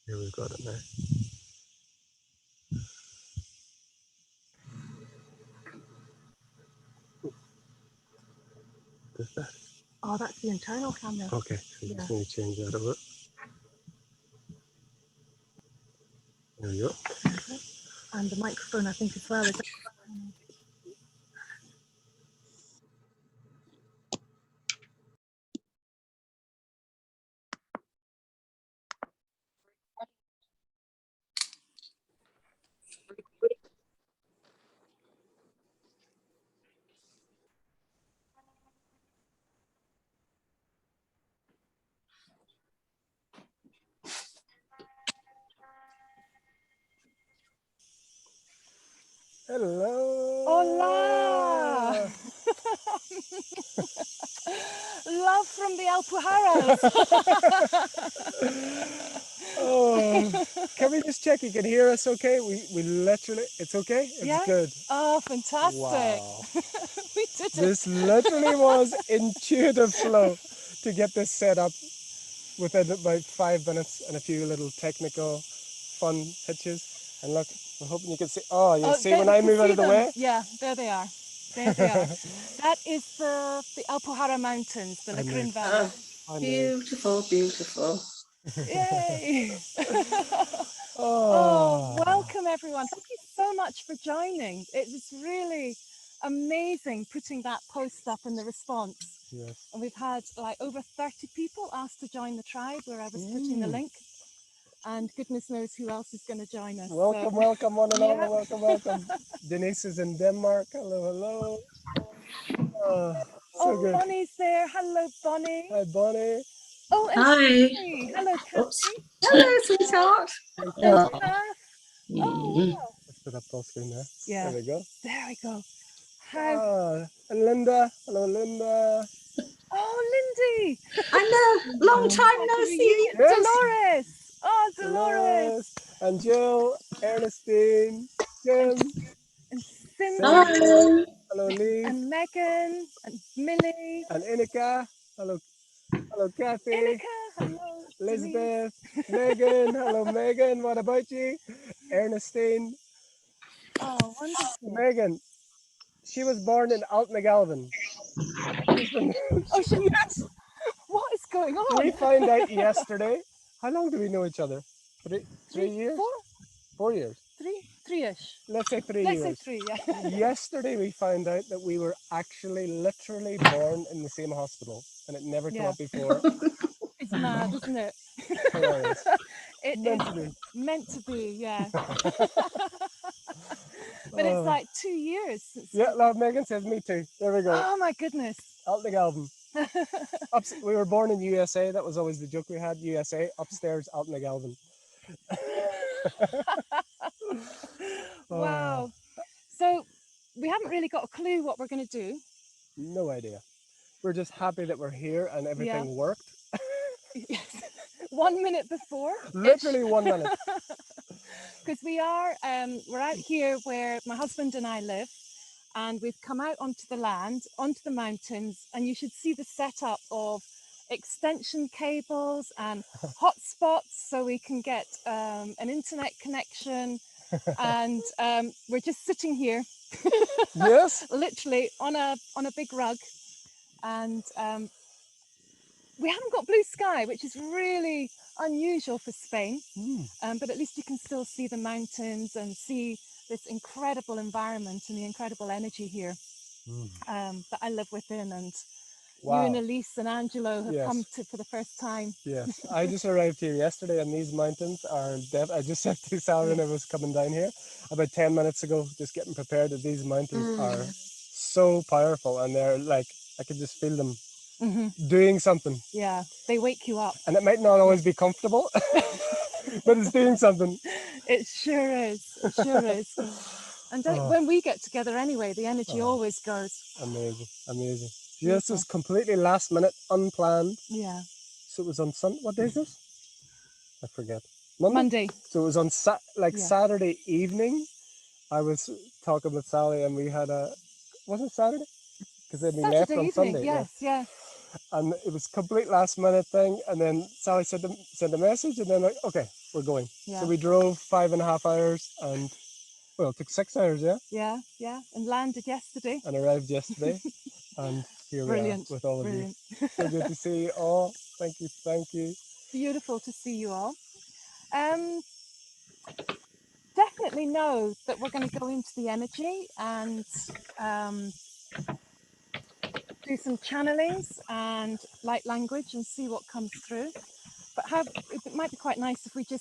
Here we've got it now. What's that? Oh, that's the internal camera. Okay, so you just need to change that over. There we go. Okay. And the microphone, I think, as well. Is Hello! Hola! Love from the Alpujarras. Oh, can we just check you can hear us okay? We literally, it's okay? It's Yeah? good. Oh, fantastic. Wow. We did it. This literally was intuitive flow to get this set up within about 5 minutes and a few little technical fun hitches. And look, I'm hoping you can see. Oh, you see when I move out of the way? Yeah, there they are. There they are. That is the Alpujarra Mountains, the Lacrin Valley. Oh, beautiful, beautiful. Yay! Oh, welcome everyone. Thank you so much for joining. It was really amazing putting that post up and the response. yes. And we've had like over 30 people asked to join the tribe where I was putting the link. And goodness knows who else is going to join us. Welcome, so, welcome, one and all. yeah. Welcome, welcome. Denise is in Denmark. Hello, hello. Oh, so good. Bonnie's there. Hello, Bonnie. Hi, Bonnie. Oh, and Hi. Kathy. Hello, Kathy. Oops. Hello, sweetheart. Oh, wow. Let's put up full screen there. Yeah. There we go. There we go. And Linda. Hello, Linda. Oh, Lindy. I know. Long time no see. Yes. Dolores. Oh, Dolores. And Jill, Ernestine, Jim, And Cindy. Hello. Hello, Lee. And Megan. And Millie. And Inika. Hello, hello, Kathy. Inika. Hello, Elizabeth. Megan. Hello, Megan. What about you? Ernestine. Oh, wonderful. Megan. She was born in Altnagalvin. Oh, yes. What is going on? We found out yesterday. How long do we know each other? Three years? 4 years? Three-ish. Let's say 3 Let's years. say 3, yeah. Yesterday we found out that we were actually literally born in the same hospital and it never came up before. It's mad, isn't it? Hilarious. It Meant is to be. meant to be, yeah. But it's like 2 years since. Yeah, love Megan says me too. There we go. Oh my goodness. Altnagalvin. We were born in USA. That was always the joke we had. USA, upstairs, Altnagalvin. Wow. So we haven't really got a clue what we're going to do. No idea. We're just happy that we're here and everything worked. 1 minute before. Literally 1 minute. Because we're out here where my husband and I live, and we've come out onto the land, onto the mountains, and you should see the setup of extension cables and hotspots so we can get an internet connection. And we're just sitting here. Yes. Literally on a big rug, and we haven't got blue sky, which is really unusual for Spain. But at least you can still see the mountains and see this incredible environment and the incredible energy here that I live within. And you and Elise and Angelo have come to for the first time. Yes, I just arrived here yesterday, and these mountains are I just said to Sally when I was coming down here about 10 minutes ago, just getting prepared, that these mountains are so powerful, and they're like, I could just feel them doing something. Yeah, they wake you up. And it might not always be comfortable, but it's doing something. It sure is. It sure is. And when we get together anyway, the energy always goes. Amazing, amazing. This was completely last minute, unplanned. Yeah. So it was on Sunday. What day is this? I forget. Monday. So it was on Saturday evening. I was talking with Sally, and we had was it Saturday? Because then we left on Sunday. Yes, yeah. And it was complete last minute thing. And then Sally sent a message, and then like, okay, we're going. Yeah. So we drove 5.5 hours, and well, it took 6 hours, yeah, Yeah, and landed yesterday. and arrived yesterday, and here we are Brilliant, with all of you. brilliant. So good to see you all. Thank you, thank you. Beautiful to see you all. Um, Definitely know that we're going to go into the energy and um, do some channelings and light language and see what comes through. But it might be quite nice if we could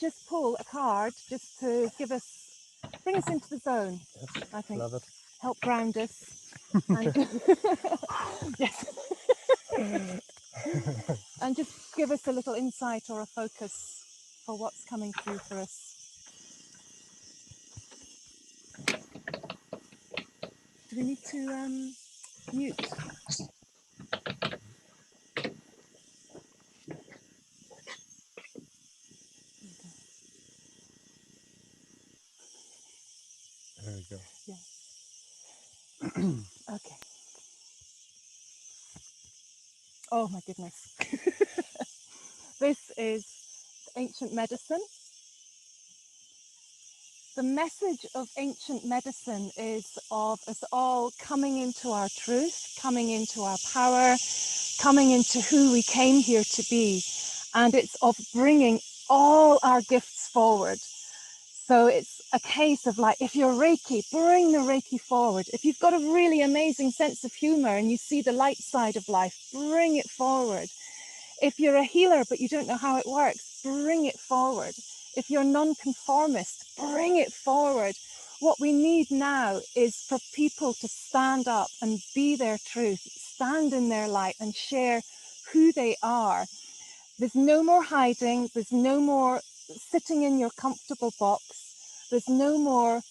just pull a card just to bring us into the zone. Yes, I think love it. help ground us and yes, and just give us a little insight or a focus for what's coming through for us. Do we need to mute? There we go. Yeah. Okay. Oh my goodness. This is ancient medicine. The message of ancient medicine is of us all coming into our truth, coming into our power, coming into who we came here to be. And it's of bringing all our gifts forward. So it's a case of like, if you're Reiki, bring the Reiki forward. If you've got a really amazing sense of humor and you see the light side of life, bring it forward. If you're a healer but you don't know how it works, bring it forward. If you're nonconformist, bring it forward. What we need now is for people to stand up and be their truth, stand in their light and share who they are. There's no more hiding. There's no more sitting in your comfortable box. There's no more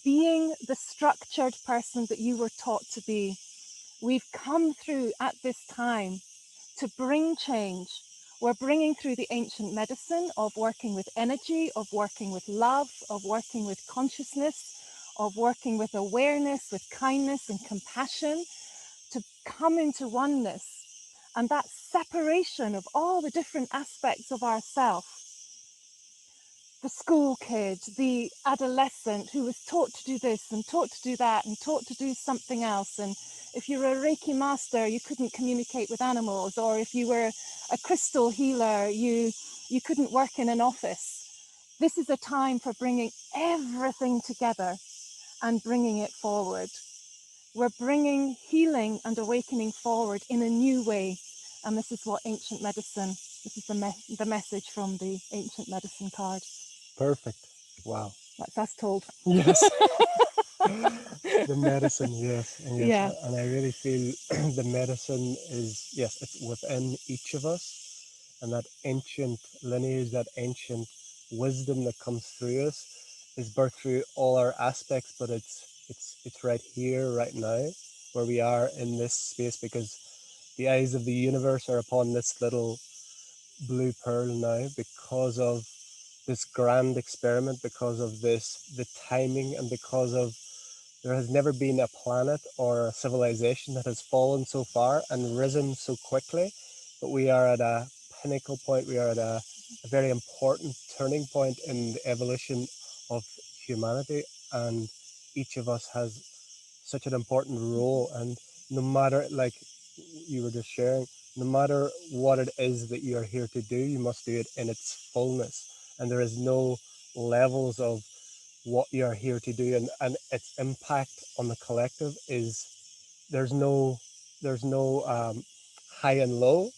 being the structured person that you were taught to be. We've come through at this time to bring change. We're bringing through the ancient medicine of working with energy, of working with love, of working with consciousness, of working with awareness, with kindness and compassion, to come into oneness. And that separation of all the different aspects of ourself, the school kid, the adolescent who was taught to do this and taught to do that and taught to do something else. And if you're a Reiki master, you couldn't communicate with animals. Or if you were a crystal healer, you couldn't work in an office. This is a time for bringing everything together and bringing it forward. We're bringing healing and awakening forward in a new way. And this is what ancient medicine, this is the message from the ancient medicine card. Perfect. Wow. That's us told. Yes. The medicine, yes, and yes, Yeah. and I really feel the medicine is, yes, it's within each of us, and that ancient lineage, that ancient wisdom that comes through us is birthed through all our aspects, but it's right here, right now, where we are in this space, because the eyes of the universe are upon this little blue pearl now, because of this grand experiment, because of the timing, and because of there has never been a planet or a civilization that has fallen so far and risen so quickly, but we are at a pinnacle point. We are at a very important turning point in the evolution of humanity, and each of us has such an important role. And no matter, like you were just sharing, no matter what it is that you are here to do, you must do it in its fullness. And there is no levels of what you are here to do, and its impact on the collective is there's no high and low.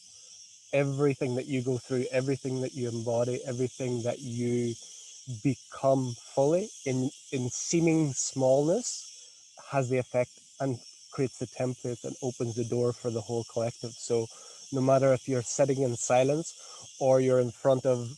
Everything that you go through, everything that you embody, everything that you become fully in seeming smallness has the effect and creates the templates and opens the door for the whole collective. So no matter if you're sitting in silence or you're in front of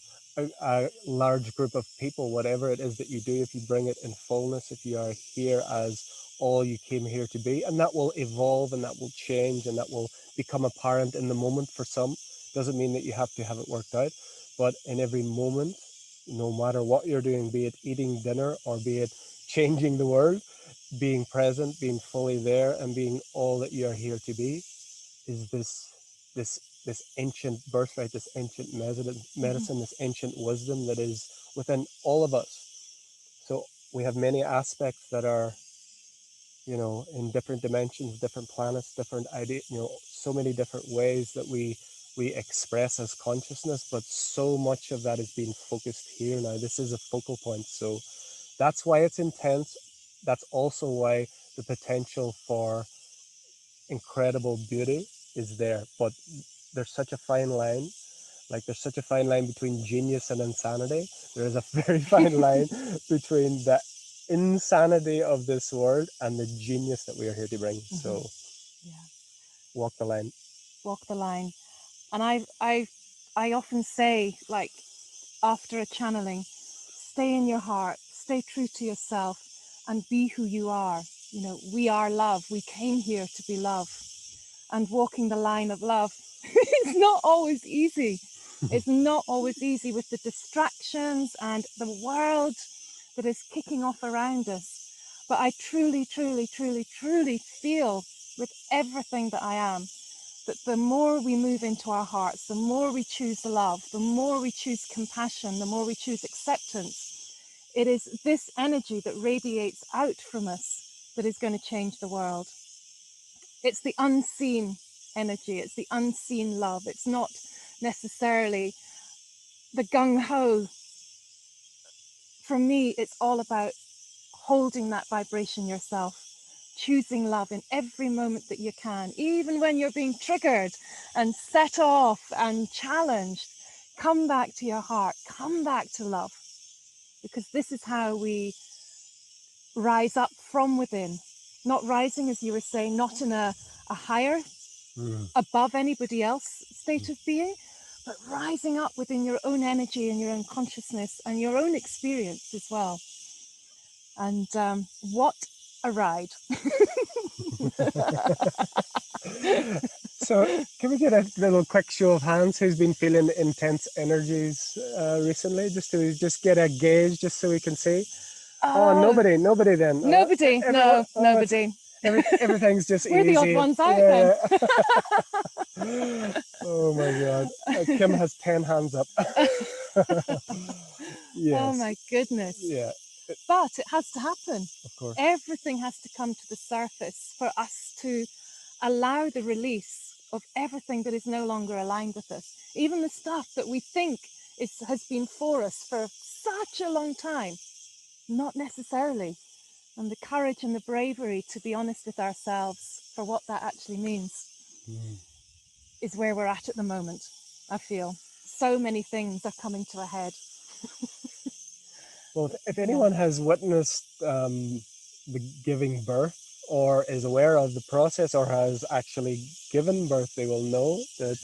a large group of people, whatever it is that you do, if you bring it in fullness, if you are here as all you came here to be, and that will evolve and that will change and that will become apparent in the moment for some. Doesn't mean that you have to have it worked out, but in every moment, no matter what you're doing, be it eating dinner or be it changing the world, being present, being fully there, and being all that you are here to be, is this this ancient birthright, this ancient medicine, this ancient wisdom that is within all of us. So we have many aspects that are, in different dimensions, different planets, different ideas, so many different ways that we express as consciousness, but so much of that is being focused here now. This is a focal point. So that's why it's intense. That's also why the potential for incredible beauty is there. But there's such a fine line. Like there's such a fine line between genius and insanity. There is a very fine line between the insanity of this world and the genius that we are here to bring. So Yeah. walk the line. Walk the line. And I often say, like, after a channeling, stay in your heart, stay true to yourself, and be who you are. We are love. We came here to be love. And walking the line of love, it's not always easy. It's not always easy with the distractions and the world that is kicking off around us. But I truly, truly, truly, truly feel with everything that I am that the more we move into our hearts, the more we choose love, the more we choose compassion, the more we choose acceptance, it is this energy that radiates out from us that is going to change the world. It's the unseen energy, it's the unseen love. It's not necessarily the gung-ho. For me, it's all about holding that vibration yourself, choosing love in every moment that you can, even when you're being triggered and set off and challenged. Come back to your heart, come back to love, because this is how we rise up from within. Not rising, as you were saying, not in a higher, above anybody else state of being, but rising up within your own energy and your own consciousness and your own experience as well. And what a ride. So can we get a little quick show of hands who's been feeling intense energies recently, just to just get a gauge, just so we can see? Oh, nobody then. Nobody, Everyone, no, nobody. everything's just We're the odd easy. ones out then. Yeah. Oh my God. Kim has 10 hands up. Oh Yes. my goodness. Yeah, But it has to happen. of course. Everything has to come to the surface for us to allow the release of everything that is no longer aligned with us. Even the stuff that we think has been for us for such a long time, not necessarily. And the courage and the bravery to be honest with ourselves for what that actually means is where we're at the moment, I feel. So many things are coming to a head. Well, if anyone has witnessed the giving birth, or is aware of the process, or has actually given birth, they will know that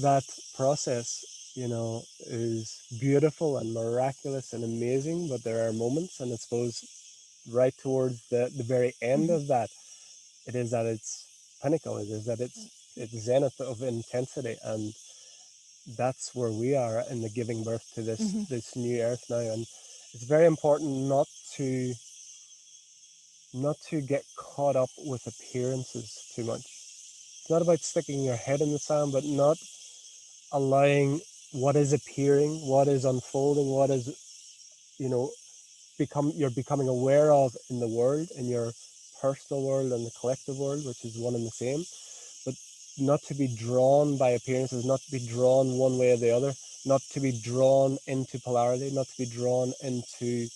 that process, is beautiful and miraculous and amazing. But there are moments, and I suppose right towards the very end of that, it is at its pinnacle. It is at its zenith of intensity, and that's where we are in the giving birth to this new earth now. And it's very important not to get caught up with appearances too much. It's not about sticking your head in the sand, but not allowing what is appearing, what is unfolding, what is, you're becoming aware of in the world, in your personal world and the collective world, which is one and the same. But not to be drawn by appearances, not to be drawn one way or the other, not to be drawn into polarity, not to be drawn into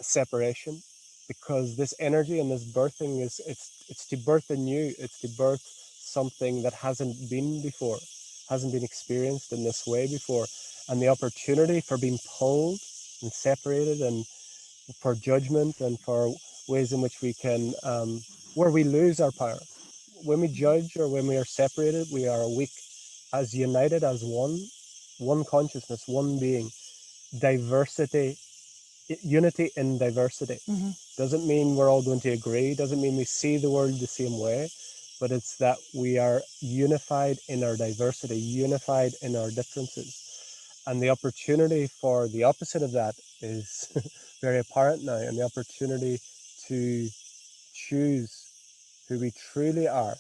separation, because this energy and this birthing it's to birth anew. It's to birth something that hasn't been before, hasn't been experienced in this way before, and the opportunity for being pulled and separated, and for judgment, and for ways in which we can where we lose our power when we judge, or when we are separated. We are weak. As united as one consciousness, one being, diversity, unity in diversity. Doesn't mean we're all going to agree, doesn't mean we see the world the same way, but it's that we are unified in our diversity, unified in our differences. And the opportunity for the opposite of that is very apparent now, and the opportunity to choose who we truly are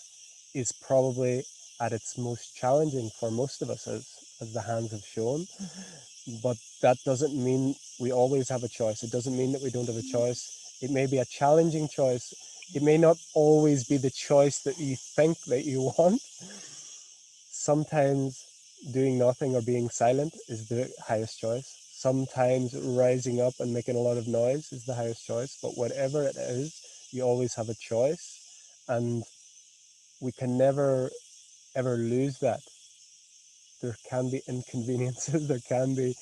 is probably at its most challenging for most of us, as the hands have shown. But that doesn't mean we always have a choice. It doesn't mean that we don't have a choice. It may be a challenging choice. It may not always be the choice that you think that you want. Sometimes doing nothing or being silent is the highest choice. Sometimes rising up and making a lot of noise is the highest choice. But whatever it is, you always have a choice. And we can never, ever lose that. There can be inconveniences, there can be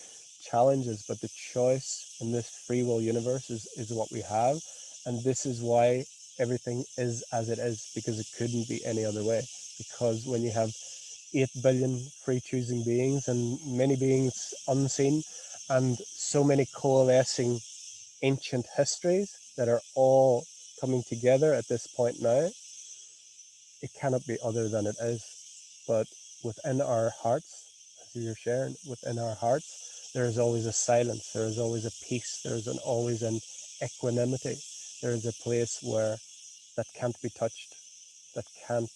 challenges, but the choice in this free will universe is what we have. And this is why everything is as it is, because it couldn't be any other way. Because when you have 8 billion free choosing beings and many beings unseen, and so many coalescing ancient histories that are all coming together at this point now, it cannot be other than it is. But within our hearts, as you're sharing, within our hearts, there is always a silence, there is always a peace, there is always an equanimity. There is a place where that can't be touched, that can't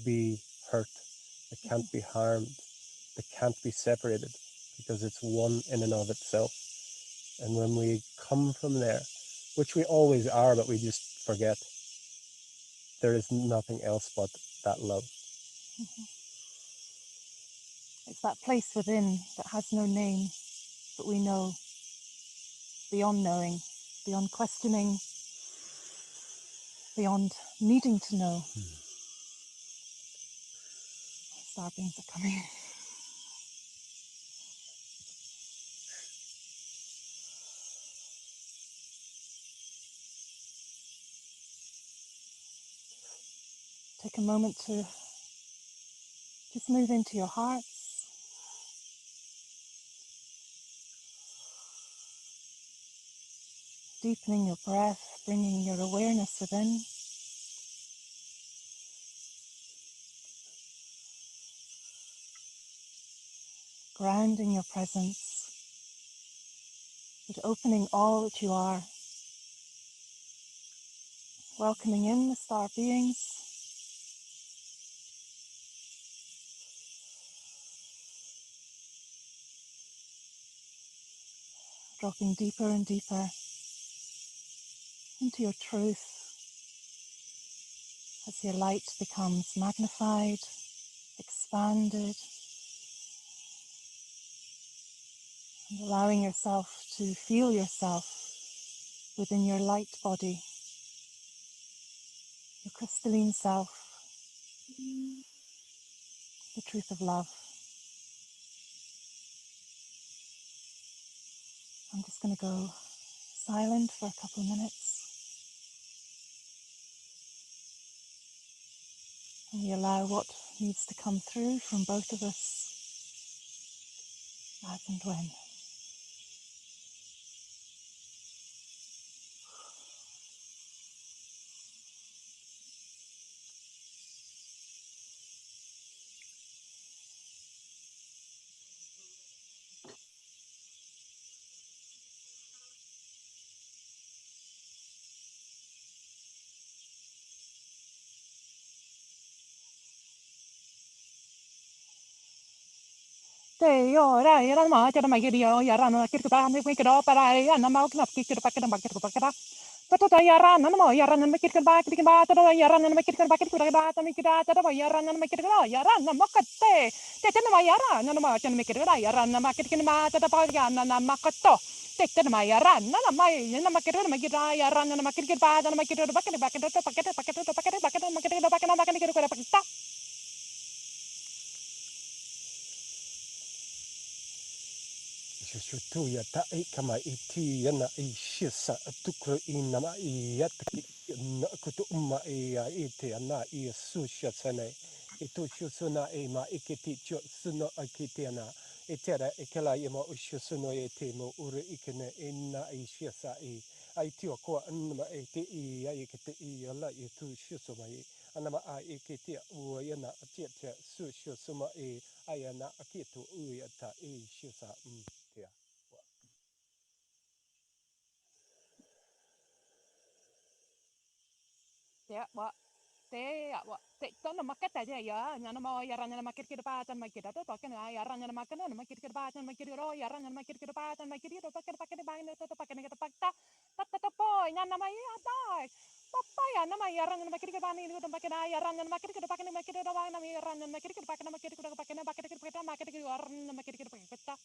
be hurt, that can't be harmed, that can't be separated, because it's one in and of itself. And when we come from there, which we always are, but we just forget, there is nothing else but that love. It's that place within that has no name, but we know, beyond knowing, beyond questioning, beyond needing to know. Star beings are coming. Take a moment to just move into your hearts. Deepening your breath, bringing your awareness within. Grounding your presence, but opening all that you are. Welcoming in the star beings. Dropping deeper and deeper into your truth as your light becomes magnified, expanded, and allowing yourself to feel yourself within your light body, your crystalline self, the truth of love. I'm just going to go silent for a couple of minutes, and we allow what needs to come through from both of us as and when. Te ora era ma te ma giri o ya rano kirku pa me kirku para ya na ma knap kirku pa kira to ya rano no ya rano me kirku ba to ya rano me kirku ba to me kira to ya rano me kirku ya rano ma katte te ma ya rano no ma te me kirku ya rano ma kirku ma to pa ya na ma katto te ma ya rano na ma ya na ma kirku ma kira ya rano ma kirku ba to ma kirku ba to pa kirku ma kirku ba kirku pa Shutuya ta kama iti yana ishisa tukro inama iyataki na kutu umma iya iti ana iya susha sene itu shusuna ima ikiti cho suno akiti ana itera ikela ima ushusuno iti mo uru ikene ina ishisa i aiti ko anma iti iya ikiti iya la itu shusuma i anama a ikiti u yana atiete sushusuma i ayana akitu u yata ishisa yeah. yeah what te wa te tono makata ya nyana mo ya ranya makir kir patan makir to pakan ya ranya makana makir kir patan makir ro ya ranya makir kir patan makir ro pakan pakan bain to pakan kita pakta tata po nyana ma ya dai papa ya nama ya ranya makir kir pani to pakan ya ranya makir kir pakan makir ro bain ya ranya makir kir pakan makir kir pakan makir kir pakan makir kir ranya makir kir pakan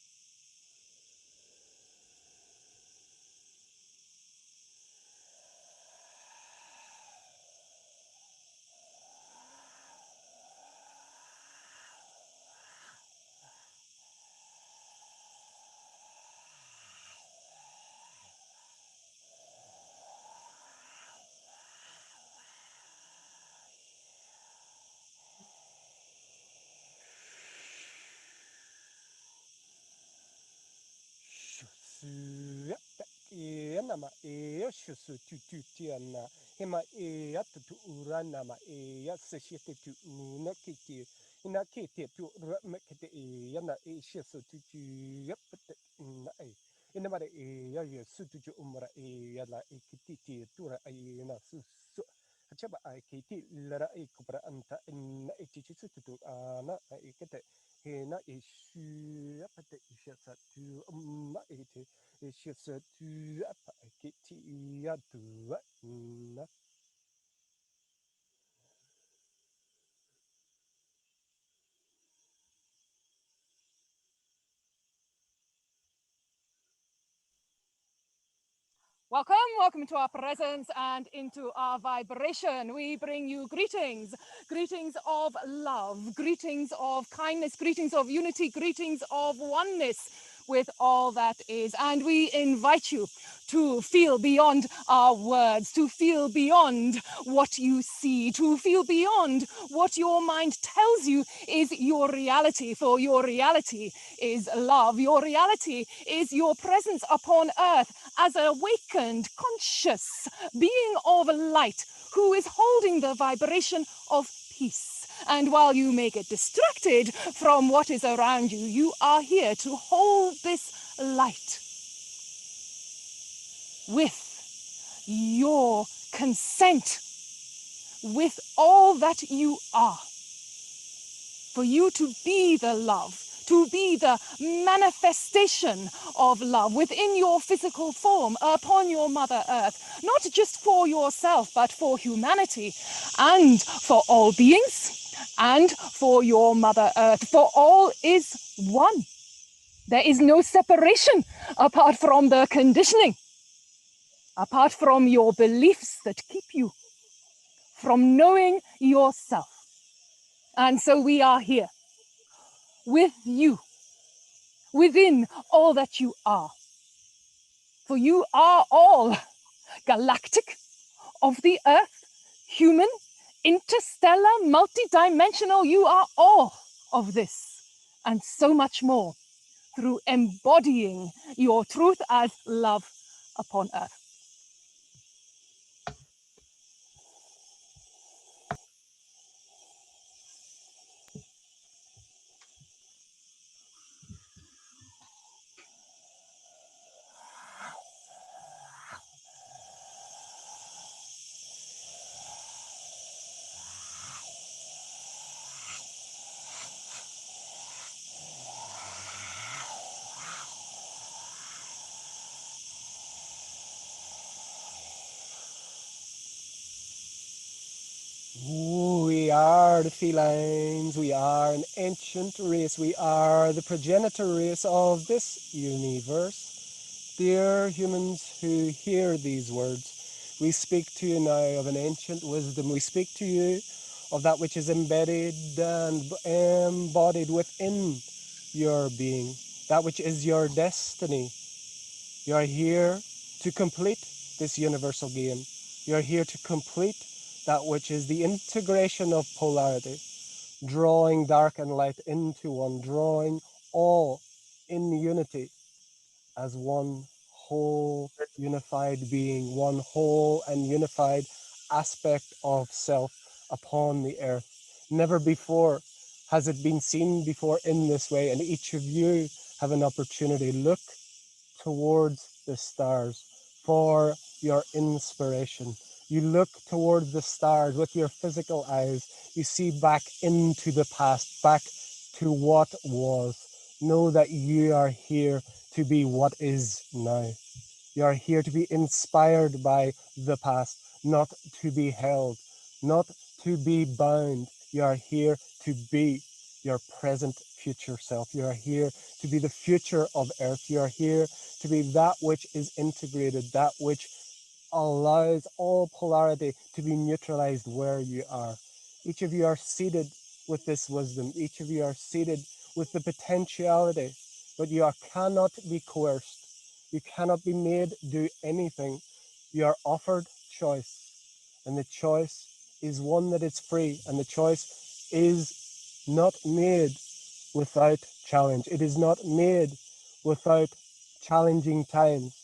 Nama e shusu tu tiana hema e at tu urana ma e ya seshete tu una kiti ina kiti tu mekete e yana e shusu tu yapete na e ina mare e ya ya su tu umra e ya la e kiti tura e na su su achaba ai kiti lara e kupra anta in e tichi su tu ana e kete hena e shu yapete ishasa tu umma e te it's just a two up. Welcome into our presence and into our vibration. We bring you greetings, greetings of love, greetings of kindness, greetings of unity, greetings of oneness with all that is. And we invite you to feel beyond our words, to feel beyond what you see, to feel beyond what your mind tells you is your reality. For your reality is love. Your reality is your presence upon earth as an awakened, conscious being of light who is holding the vibration of peace. And while you may get distracted from what is around you, you are here to hold this light with your consent, with all that you are, for you to be the love, to be the manifestation of love within your physical form upon your Mother Earth, not just for yourself, but for humanity and for all beings and for your Mother Earth. For all is one. There is no separation apart from the conditioning, apart from your beliefs that keep you from knowing yourself. And so we are here with you, within all that you are. For you are all galactic, of the earth, human, interstellar, multidimensional. You are all of this and so much more through embodying your truth as love upon earth. We are the felines, we are an ancient race, we are the progenitor race of this universe. Dear humans who hear these words, we speak to you now of an ancient wisdom. We speak to you of that which is embedded and embodied within your being, that which is your destiny. You are here to complete this universal game. You are here to complete that which is the integration of polarity, drawing dark and light into one, drawing all in unity as one whole unified being, one whole and unified aspect of self upon the earth. Never before has it been seen before in this way, and each of you have an opportunity. Look towards the stars for your inspiration. You look towards the stars with your physical eyes. You see back into the past, back to what was. Know that you are here to be what is now. You are here to be inspired by the past, not to be held, not to be bound. You are here to be your present future self. You are here to be the future of Earth. You are here to be that which is integrated, that which allows all polarity to be neutralized where you are. Each of you are seated with this wisdom. Each of you are seated with the potentiality, but cannot be coerced. You cannot be made do anything. You are offered choice, and the choice is one that is free, and the choice is not made without challenge. It is not made without challenging times.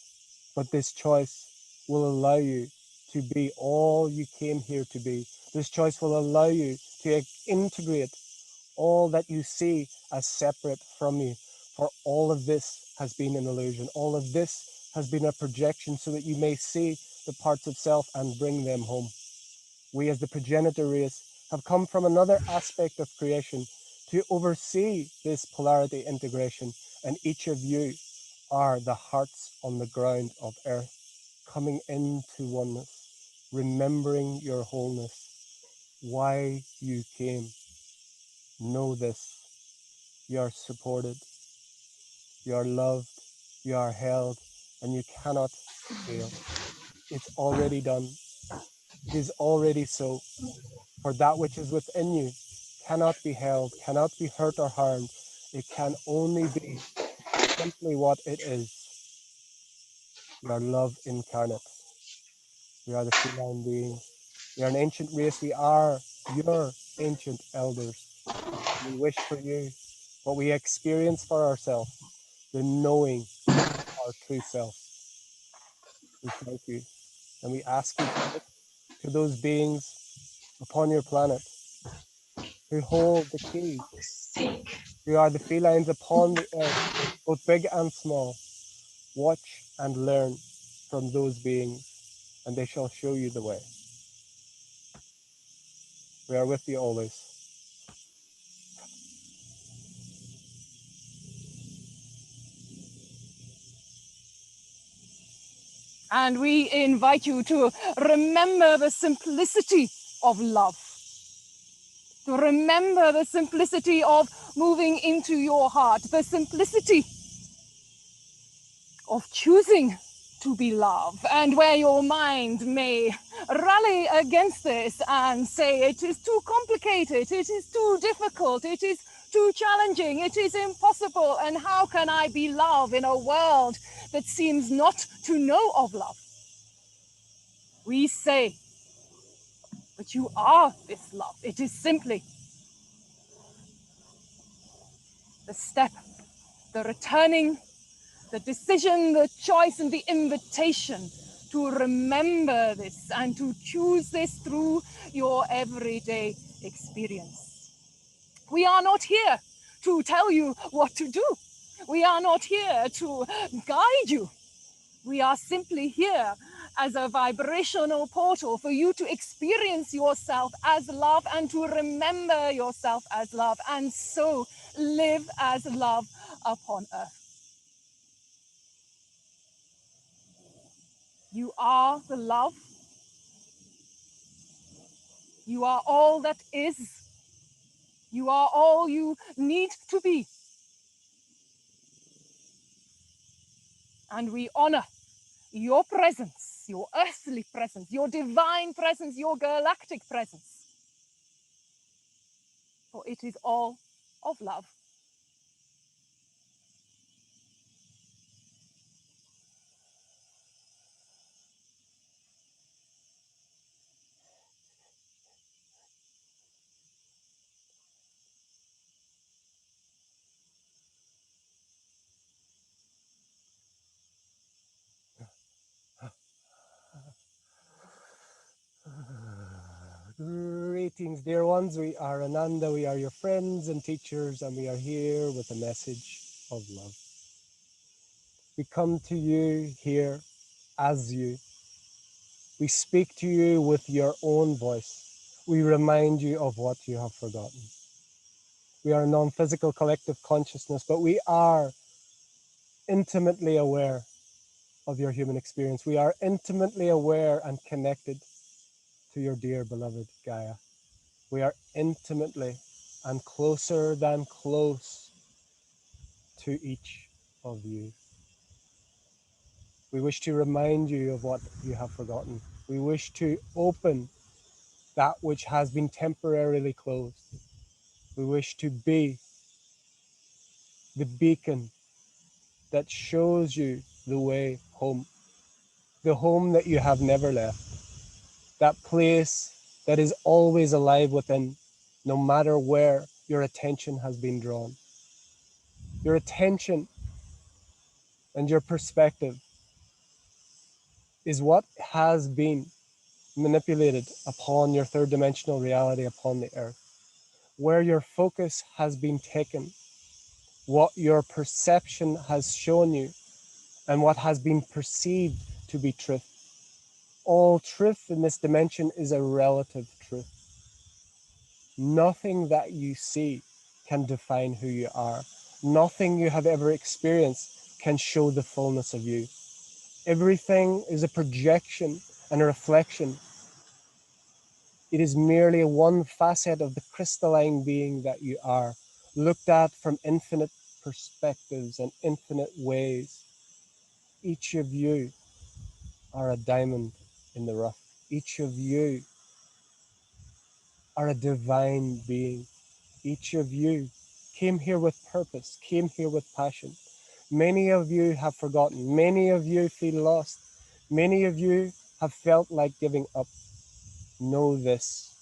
But this choice will allow you to be all you came here to be. This choice will allow you to integrate all that you see as separate from you. For all of this has been an illusion. All of this has been a projection so that you may see the parts of self and bring them home. We, as the progenitor race, have come from another aspect of creation to oversee this polarity integration, and each of you are the hearts on the ground of earth, coming into oneness, remembering your wholeness, why you came. Know this: you are supported, you are loved, you are held, and you cannot fail. It's already done. It is already so. For that which is within you cannot be held, cannot be hurt or harmed. It can only be simply what it is. We are love incarnate. We are the feline beings. We are an ancient race. We are your ancient elders. We wish for you what we experience for ourselves, the knowing our true self. We thank you, and we ask you to look to those beings upon your planet who hold the key. We are the felines upon the earth, both big and small. Watch and learn from those beings, and they shall show you the way. We are with you always. And we invite you to remember the simplicity of love, to remember the simplicity of moving into your heart, the simplicity of choosing to be love, and where your mind may rally against this and say it is too complicated, it is too difficult, it is too challenging, it is impossible, and how can I be love in a world that seems not to know of love? We say that you are this love. It is simply the step, the returning, the decision, the choice, and the invitation to remember this and to choose this through your everyday experience. We are not here to tell you what to do. We are not here to guide you. We are simply here as a vibrational portal for you to experience yourself as love and to remember yourself as love, and so live as love upon earth. You are the love. You are all that is. You are all you need to be. And we honor your presence, your earthly presence, your divine presence, your galactic presence. For it is all of love. Greetings, dear ones. We are Ananda. We are your friends and teachers, and we are here with a message of love. We come to you here as you. We speak to you with your own voice. We remind you of what you have forgotten. We are a non-physical collective consciousness, but we are intimately aware of your human experience. We are intimately aware and connected to your dear beloved Gaia. We are intimately and closer than close to each of you. We wish to remind you of what you have forgotten. We wish to open that which has been temporarily closed. We wish to be the beacon that shows you the way home, the home that you have never left, that place that is always alive within, no matter where your attention has been drawn. Your attention and your perspective is what has been manipulated upon your third dimensional reality upon the earth. Where your focus has been taken, what your perception has shown you, and what has been perceived to be truth. All truth in this dimension is a relative truth. Nothing that you see can define who you are. Nothing you have ever experienced can show the fullness of you. Everything is a projection and a reflection. It is merely one facet of the crystalline being that you are, looked at from infinite perspectives and infinite ways. Each of you are a diamond in the rough. Each of you are a divine being. Each of you came here with purpose, came here with passion. Many of you have forgotten. Many of you feel lost. Many of you have felt like giving up. Know this.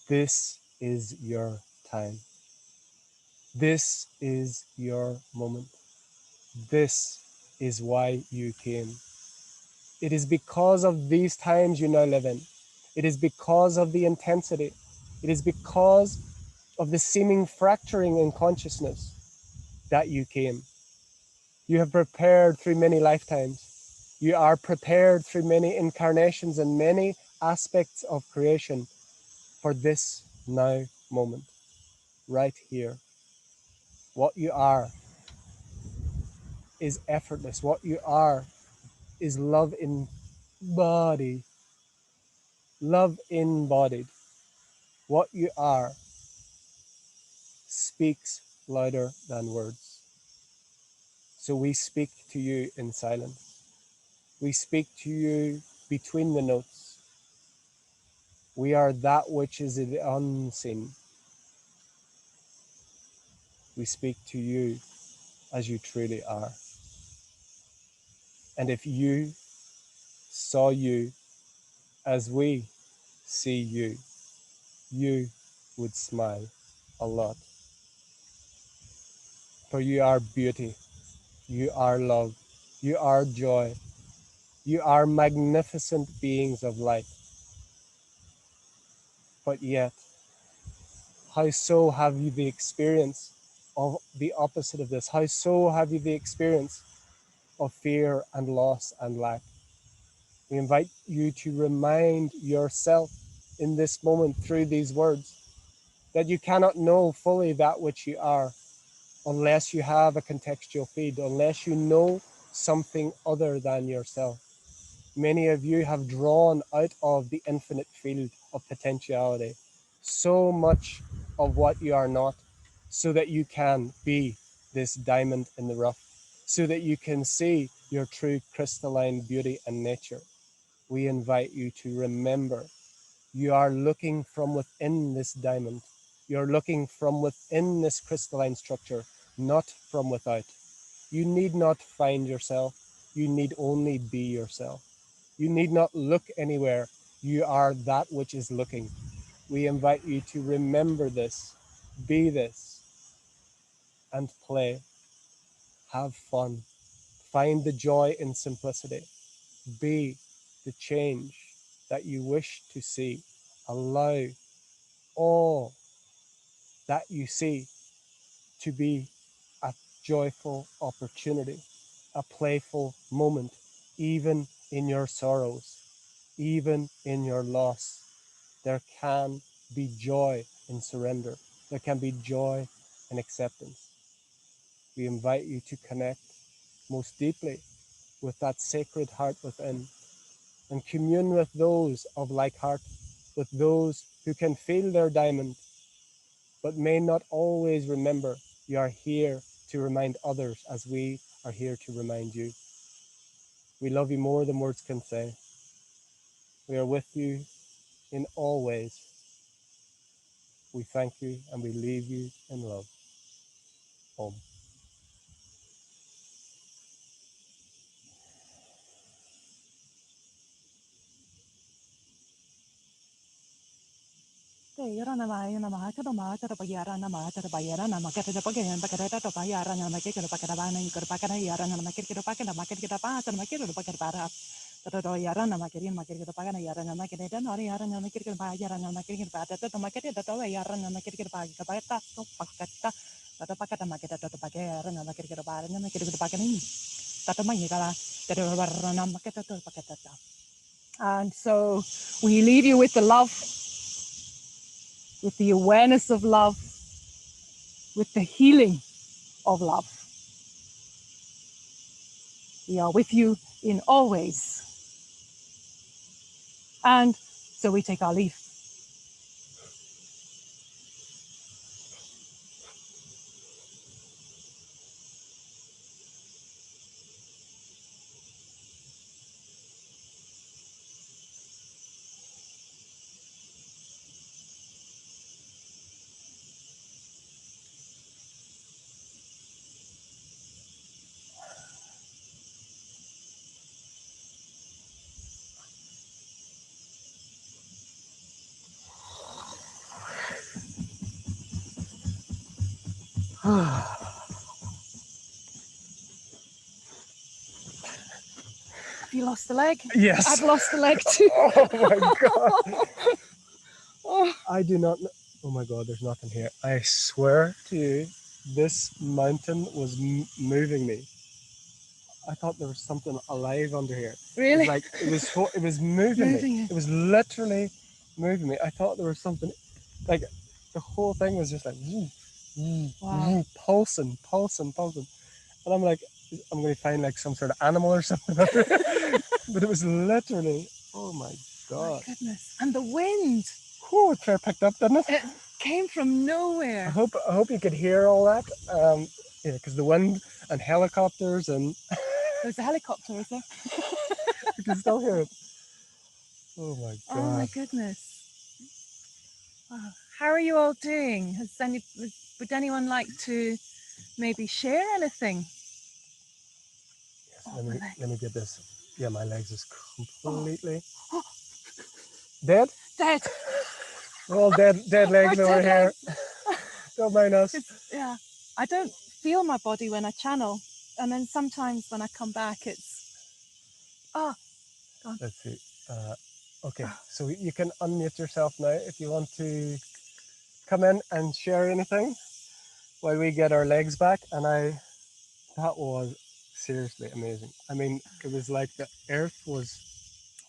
This is your time. This is your moment. This is why you came. It is because of these times you now live in. It is because of the intensity. It is because of the seeming fracturing in consciousness that you came. You have prepared through many lifetimes. You are prepared through many incarnations and many aspects of creation for this now moment, right here. What you are is effortless. What you are is love embodied. Love embodied. What you are speaks louder than words. So we speak to you in silence. We speak to you between the notes. We are that which is the unseen. We speak to you as you truly are. And if you saw you as we see you, you would smile a lot. For you are beauty, you are love, you are joy, you are magnificent beings of light. But yet, how so have you the experience of the opposite of this? How so have you the experience of fear and loss and lack? We invite you to remind yourself in this moment through these words that you cannot know fully that which you are unless you have a contextual feed, unless you know something other than yourself. Many of you have drawn out of the infinite field of potentiality so much of what you are not, so that you can be this diamond in the rough, so that you can see your true crystalline beauty and nature. We invite you to remember you are looking from within this diamond. You're looking from within this crystalline structure, not from without. You need not find yourself. You need only be yourself. You need not look anywhere. You are that which is looking. We invite you to remember this, be this, and play. Have fun. Find the joy in simplicity. Be the change that you wish to see. Allow all that you see to be a joyful opportunity, a playful moment, even in your sorrows, even in your loss, there can be joy in surrender. There can be joy in acceptance. We invite you to connect most deeply with that sacred heart within and commune with those of like heart, with those who can feel their diamond but may not always remember. You are here to remind others as we are here to remind you. We love you more than words can say. We are with you in all ways. We thank you and we leave you in love. Om. Yara nama yana nama kada ma kada bayara nama kada bayara nama kada da bagai bakada da bayara nama kada bakada bana yukar bakada yara nama kada bakada makada kada pa kada makada bakada para kada yara nama kada makada bakada yara nama kada da nori yara nama kada bayara nama kada pada da makada da yara nama kada bakada bakada to bakada da bakada makada da bakada yara nama kada para nama kada bakada ni kada mayara kada yara nama kada to bakada. And so we leave you with the love, with the awareness of love, with the healing of love. We are with you in all ways. And so we take our leave. Have you lost a leg? Yes. I've lost a leg too. Oh my God. Oh. I do not know. Oh my God, there's nothing here. I swear to you, this mountain was moving me. I thought there was something alive under here. Really? It was moving Moving me. you. It was literally moving me. I thought there was something, like the whole thing was just like Wow. pulsing. And I'm like, I'm going to find like some sort of animal or something. But it was literally, oh my My God. goodness. And the wind. Whew, it fair picked up, didn't it? It came from nowhere. I hope you could hear all that. Yeah, because the wind and helicopters and There's a helicopter, is there? you can still hear it. Oh my God. Oh my goodness. Wow. How are you all doing? Would anyone like to maybe share anything? Yes, let me get this. Yeah, my legs is completely dead. Dead. We're all dead legs We're over dead here. legs. Don't mind us. Yeah. I don't feel my body when I channel. And then sometimes when I come back, Let's see. Okay, so you can unmute yourself now if you want to come in and share anything while we get our legs back. And that was seriously amazing. I mean, it was like the earth was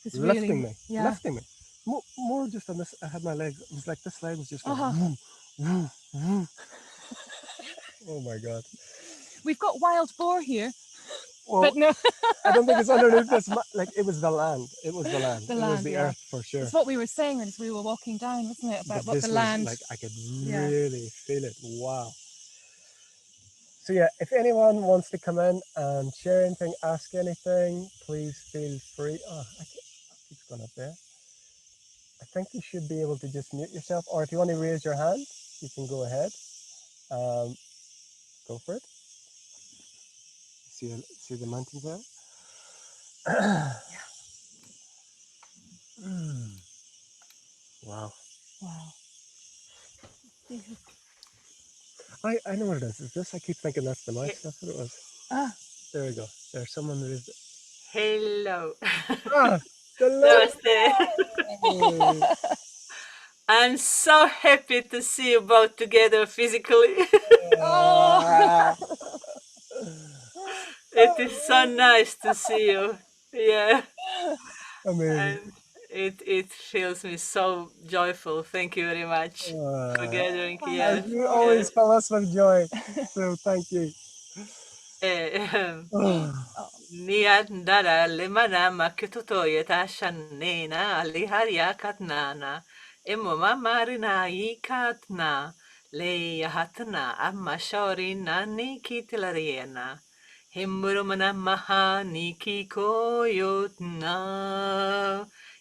it's lifting really, me, yeah. lifting me. More just on this. I had my legs. It was like this leg was just going. Uh-huh. Woo, woo. Oh my God. We've got wild boar here, Well, but no. I don't think it's underneath this. Like it was the land. It was the land. The It was land, the yeah. earth for sure. It's what we were saying as we were walking down, wasn't it? About But what this the was land. like I could Yeah. really feel it. Wow. So yeah, if anyone wants to come in and share anything, ask anything, please feel free. Oh, keeps going up there. I think you should be able to just mute yourself, or if you want to raise your hand, you can go ahead. Go for it. See the mountains there? Yeah. Wow. Wow. I know what it is. Is this? I keep thinking that's the mouse. That's what it was. Ah. There we go. There's someone that is. Hello. Ah, hello. Namaste. I'm so happy to see you both together physically. Oh. It is so nice to see you. Yeah, Amazing. and it fills me so joyful. Thank you very much for gathering Thank here. And you you so always Yes. fill us with joy. So thank you. Eh, Oh, oh, Niat dara lemana makituto yeta shannena aliharia katnana. Imuma marina ikatna. Leyahatna amma shorina niki tilariena. Himmurumana maha niki koyotna.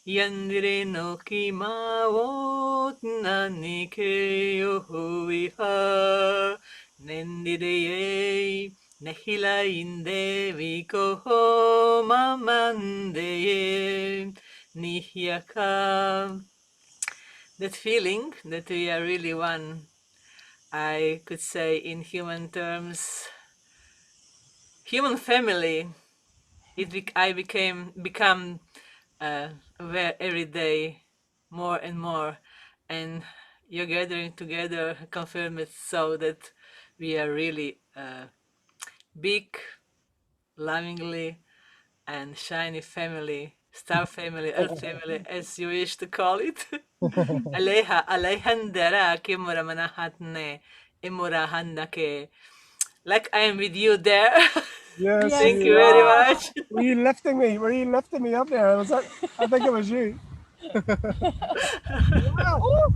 Yandire no kimawotna nike yohuiha. Nendide Nehila inde viko mamande nihyaka. That feeling that we are really one, I could say in human terms, human family. I become aware every day more and more, and your gathering together confirm it so that we are really big, lovingly and shiny family, star family, earth family, as you wish to call it. Alehandera kimura manahatne imurahandake. Like I am with you there. yes, yes, Thank you you you very are. are. much. Were you lifting me? Were you lifting me up there? Was that? I think it was you. Wow. Oh,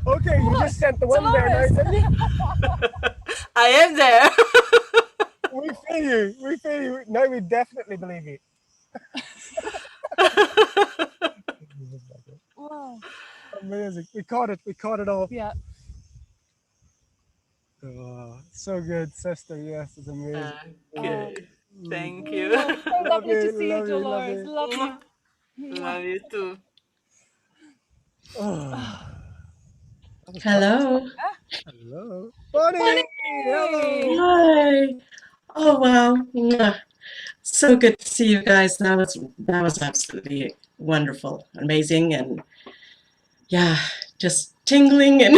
Okay, you look, just sent the wind there now, Dolores. didn't you? I am there. We feel you. We feel you. Now we definitely believe you. Wow. Amazing. We caught it. We caught it all. Yeah. Oh, so good, sister. Yes, it's amazing. Amazing. Oh, Okay. Mm. Thank you. oh, so Love lovely to you. see you, Love you. Love Dolores. you. Love you. Mwah. Love you too. Oh, that was perfect. Hello. Hello. Bonnie. Bunny! Hello. Hi. Oh wow. Mwah. So good to see you guys. That was absolutely wonderful, amazing, and yeah, just tingling and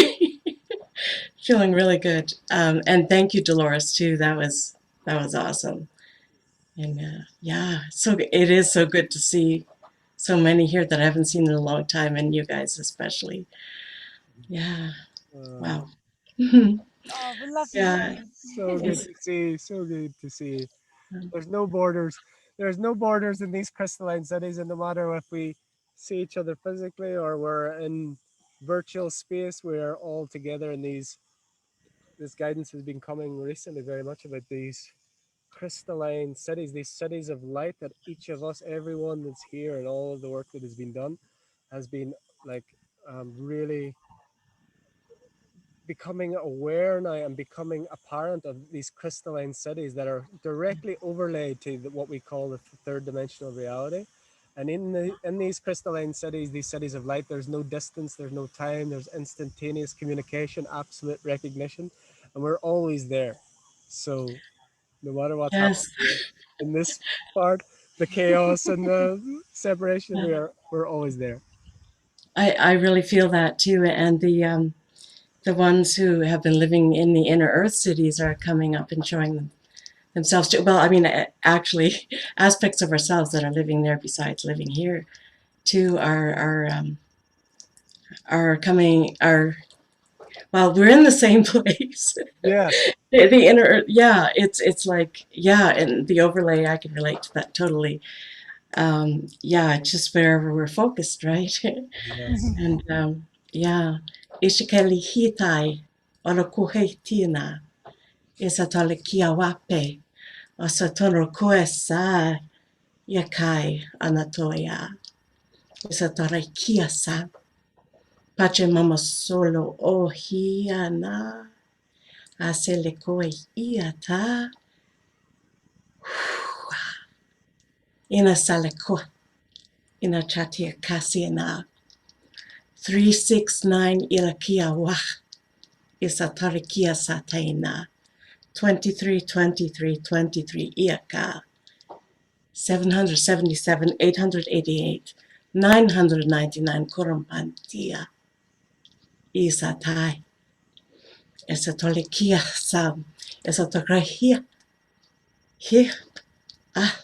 feeling really good. And thank you, Dolores, too. That was awesome. And yeah, it is so good to see so many here that I haven't seen in a long time, and you guys especially. Yeah. Uh, Wow. Oh, we love you, Yeah. Bunny. so good It's to see. So good to see. There's no borders. There's no borders in these crystalline cities, and no matter if we see each other physically or we're in virtual space, we're all together in these. This guidance has been coming recently very much about these crystalline cities, these cities of light that each of us, everyone that's here, and all of the work that has been done, has been like really becoming aware now and becoming apparent of these crystalline cities that are directly overlaid to what we call the third dimensional reality. And in these crystalline cities, these cities of light, there's no distance, there's no time, there's instantaneous communication, absolute recognition, and we're always there. So no matter what's yes. happening here in this part, the chaos and the separation, we're always there. I really feel that too, and the ones who have been living in the inner Earth cities are coming up and showing themselves too. Well, I mean, actually, aspects of ourselves that are living there besides living here too are coming are well, we're in the same place. Yes. The inner Earth, yeah, it's like yeah, and the overlay I can relate to that totally. Yeah, it's just wherever we're focused, right? Yes. And yeah, ishikeli hitai olokuhei tina isatale kiawape osatono kuesa yakai anatoya isatore kiasa pache mama solo ohiana asele koe iata ina salekua ina chatia kasiana 369 ilakia wah isatare kia sataina 23, 23, 23, Iaka, 777, 888, 999, Kurumpantia, Isatai, Esatolikia Sam, Esatokrahia, Hi, Ah,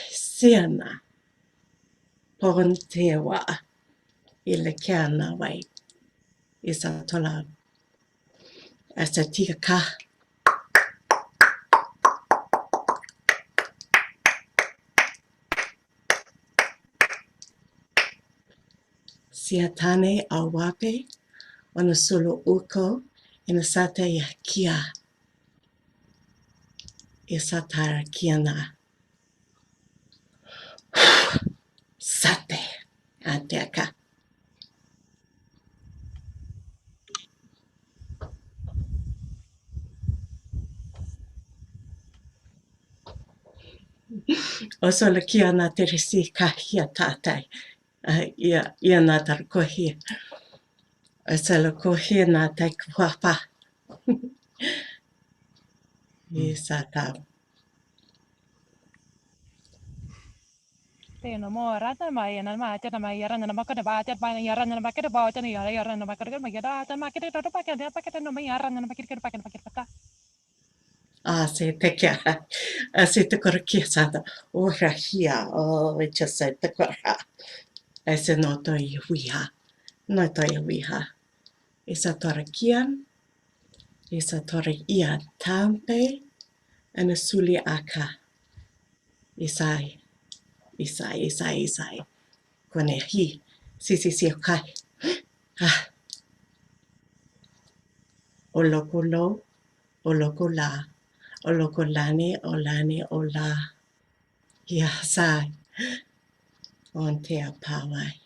Siena, Pontewa, Ilekiana way, Isatola, Asatika, Siatane Awape, on a solo uko, in a sate kia, Isatara kiana, sate, Anteka. Oso la kiana teresi kahia tatai, ia natar kohi, oso la kohi natai kwapa, Isata. Tēnā mō rata mai ana mā tēnā mai rana na makana bā tēnā mai rana na makana bā tēnā rana na makana mai rata makana rata pakana pakana no mai rana na makana pakana pakana. Se te kia, se te kora kia sata, o rahia, o e cha se te kora, e se no to i wiha, no to i wiha. E sa tora kian, e sa tora ia tampe, ana suli aka, isai, isai, isai, isai, kone hi, si o kai, o loko lo, o loko la, o loko lani, o la, ia sai, on te a pawai.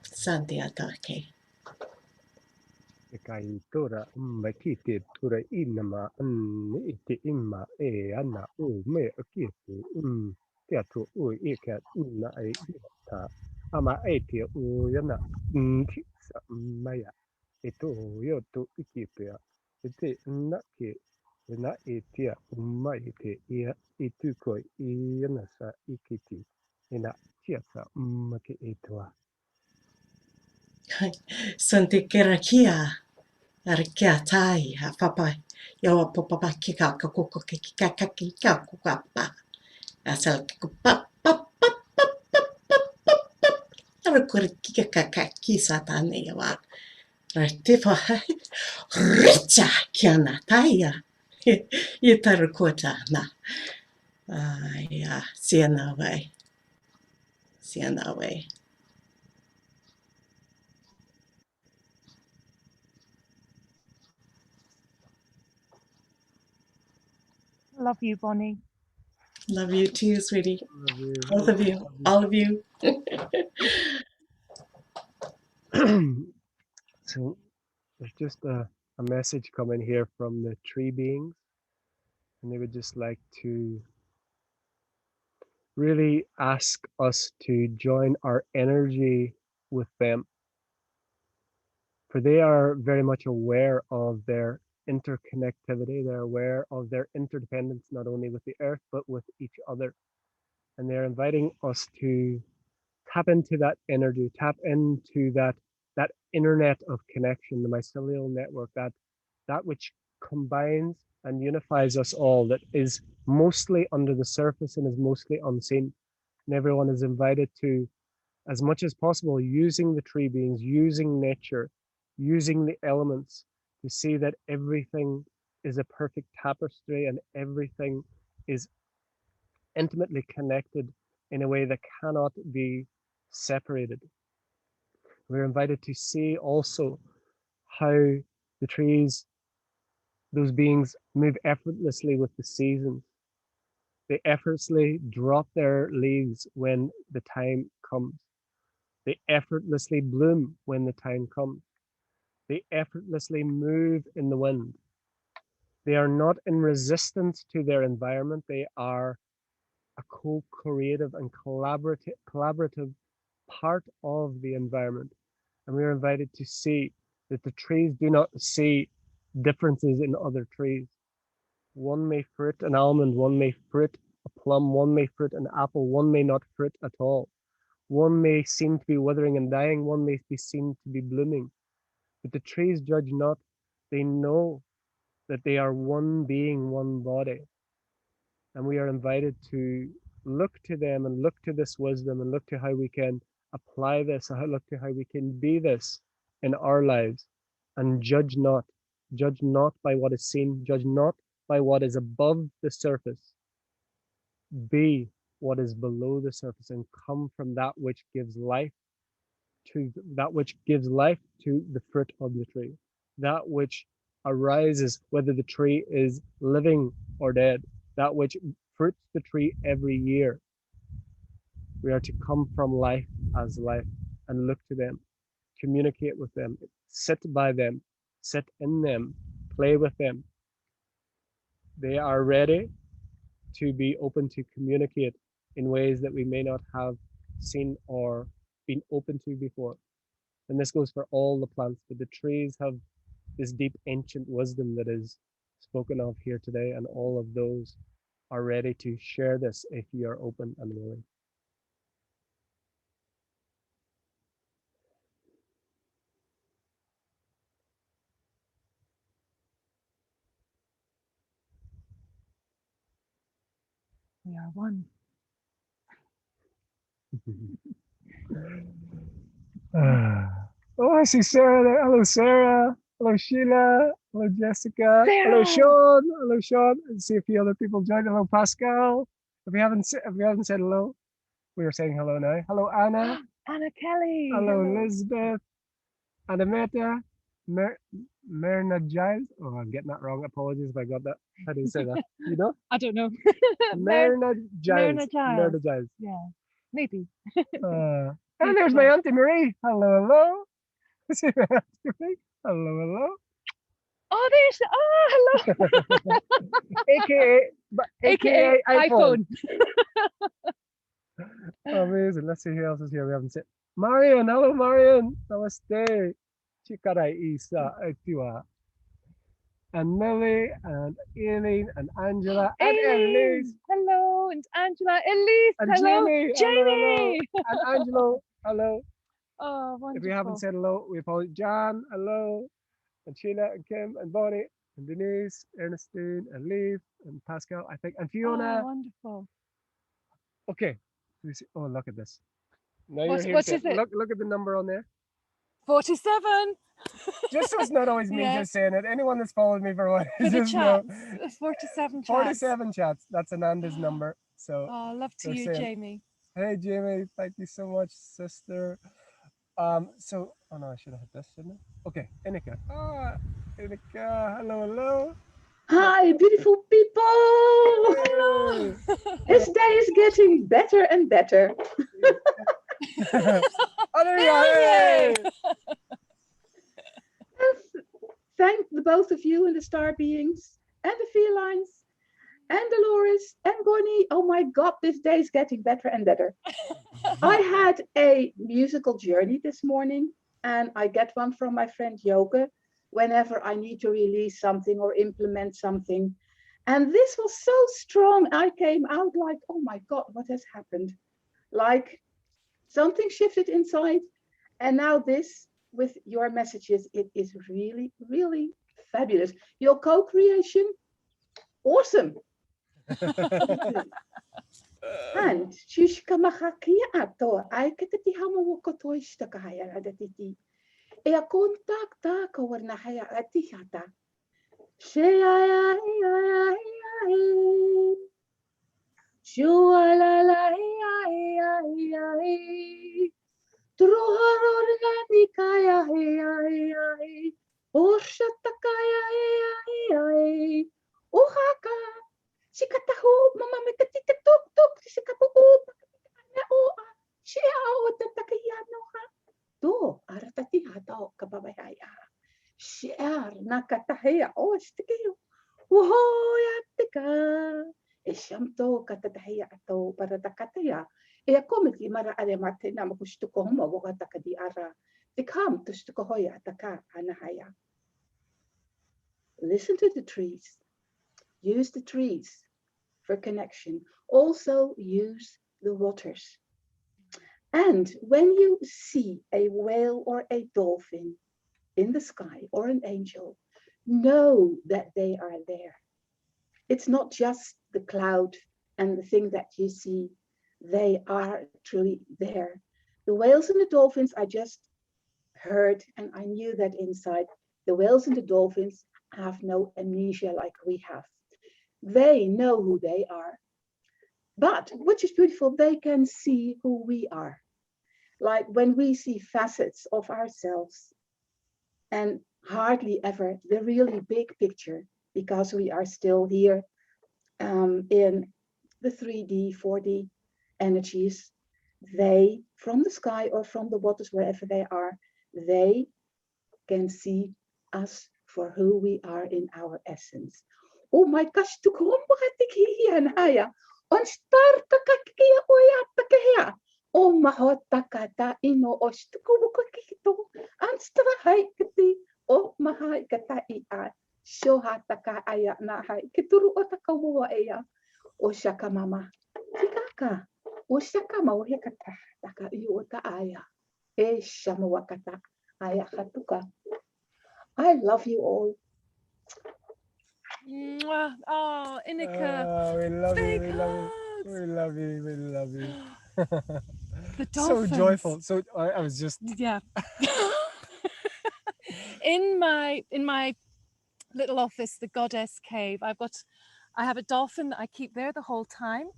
Santi atake. Kai tora makite tora inama ite imma ana me akite teatro eka na ta ama ete yana tisa maya eto yoto ikipea ete na ke na etia ite ia ituko yana sa ikiti ina tiasa make etoa. Santi kerakia. Kia tai ha papai. Yo papa kika kakoko kika kika kukapa. Asal kupa pap pap pap pap pap pap pap. Tara kore kika kaka kisa tane yawa. Ratifa richa kiana taia. Ye tara kota na. Ya siena way. Siena way. Love you, Bonnie. Love you too, sweetie. Love you. Both of you. All of you. So there's just a message coming here from the tree beings, and they would just like to really ask us to join our energy with them, for they are very much aware of their interconnectivity. They're aware of their interdependence, not only with the earth, but with each other. And they're inviting us to tap into that energy, tap into that internet of connection, the mycelial network, that which combines and unifies us all, that is mostly under the surface and is mostly unseen. And everyone is invited to, as much as possible, using the tree beings, using nature, using the elements, to see that everything is a perfect tapestry and everything is intimately connected in a way that cannot be separated. We're invited to see also how the trees, those beings, move effortlessly with the seasons. They effortlessly drop their leaves when the time comes. They effortlessly bloom when the time comes. They effortlessly move in the wind. They are not in resistance to their environment. They are a co-creative and collaborative part of the environment. And we are invited to see that the trees do not see differences in other trees. One may fruit an almond, one may fruit a plum, one may fruit an apple, one may not fruit at all. One may seem to be withering and dying, one may be seen to be blooming. But the trees judge not. They know that they are one being, one body. And we are invited to look to them and look to this wisdom and look to how we can apply this, and look to how we can be this in our lives, and judge not. Judge not by what is seen, judge not by what is above the surface. Be what is below the surface and come from that which gives life to that which gives life to the fruit of the tree, that which arises whether the tree is living or dead, that which fruits the tree every year. We are to come from life as life and look to them, communicate with them, sit by them, sit in them, play with them. They are ready to be open to communicate in ways that we may not have seen or been open to before. And this goes for all the plants, but the trees have this deep ancient wisdom that is spoken of here today, and all of those are ready to share this if you are open and willing. We are one. Oh, I see Sarah there. Hello, Sarah. Hello, Sheila. Hello, Jessica. Hello, Sarah! Sean. Hello, Sean. And see a few other people joined. Hello, Pascal. If we haven't said hello, we are saying hello now. Hello, Anna. Anna Kelly. Hello, Elizabeth. Adameta. Myrna Giles. Oh, I'm getting that wrong. Apologies if I got that. How do you say that? You know? I don't know. Myrna Giles. Myrna Giles. Myrna Giles. Yeah, maybe. And there's my Auntie Marie. Hello, hello. See my Auntie Marie. Hello, hello. Oh, there's. Oh, hello. AKA iPhone. iPhone. Amazing. Let's see who else is here. We haven't seen Marion. Hello, Marion. Namaste. Chikarai Isa Atiwa. And Millie and Eileen and Angela and Elise Hello, and Angela, Elise, and hello, Jamie. Jamie. Hello, hello. And Angelo. Hello. Oh, wonderful. If we haven't said hello, we apologize. John. Hello. And Sheila and Kim and Bonnie and Denise, Ernestine and Leaf and Pascal, I think, and Fiona. Oh, wonderful. Okay. Oh, look at this. Now What you're here. is it? Look at the number on there. 47. Just so it's not always me Yeah. just saying it. Anyone that's followed me for a while, For the just know chats. 47 chats. 47 chats. That's Ananda's number. So Oh, love to they're you, saying, Jamie. hey Jamie, thank you so much, sister. So oh no, I should have hit this, shouldn't I? Okay, Inika. Ah, Inika, hello. Hi, beautiful people! Hey. This day is getting better and better. Oh, there you are. Hey. Thank the both of you and the star beings and the felines and Dolores and Bonnie. Oh my God, this day is getting better and better. I had a musical journey this morning, and I get one from my friend Joke whenever I need to release something or implement something. And this was so strong. I came out like, oh my God, what has happened? Like something shifted inside. And now this with your messages, it is really, really fabulous. Your co-creation, awesome. And Shushka Mahakia ato, I get the Hamawoko Stakaya Adatiti. Ea contact over Nahaya Atihata. Shea Shua la la Truhoronikaya Oshatakaya Ohaka Shikatahu Mama Mekatika Tuk Shikapu Shia Tatakayanoha Do Aratati Hado Kababaya Shia Nakatahea Ostikiu Wohoyatika Eshamto Katatahea Ato Paratakataya. E komiki mara are mate na makushtuko homo wakataka di ara. Tikam tushtuko hoya taka anahaya. Listen to the trees. Use the trees for connection. Also use the waters. And when you see a whale or a dolphin in the sky or an angel, know that they are there. It's not just the cloud and the thing that you see. They are truly there. The whales and the dolphins, I just heard, and I knew that inside. The whales and the dolphins have no amnesia like we have. They know who they are. But, which is beautiful, they can see who we are. Like when we see facets of ourselves and hardly ever the really big picture, because we are still here in the 3D, 4D energies. They, from the sky or from the waters, wherever they are, they can see us for who we are in our essence. Oh my gosh, to haya. On starta kakia oyata kahia. Oh mahota kata ino ostukubukakito. Anstra haikati. Oh mahai kata ia. Shohata ka aya na hai. Kituru otakawa ea. O shaka mama. Tikaka. O shaka mauhekata. Taka iota aya. E shamawakata. Aya hatuka. I love you all. Mwah. Oh, Inika. We love you, Big we love you, hugs. we love you, we love you. The So dolphins. joyful. So I was just Yeah. in my little office, the Goddess Cave, I have a dolphin that I keep there the whole time.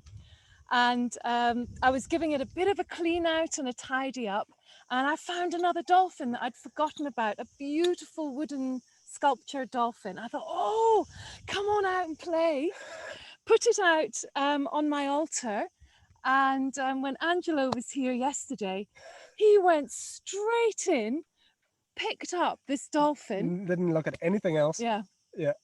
And I was giving it a bit of a clean out and a tidy up, and I found another dolphin that I'd forgotten about, a beautiful wooden sculpture dolphin. I thought, oh, come on out and play. Put it out on my altar, and when Angelo was here yesterday, he went straight in, picked up this dolphin. didn't look at anything else. Yeah. Yeah.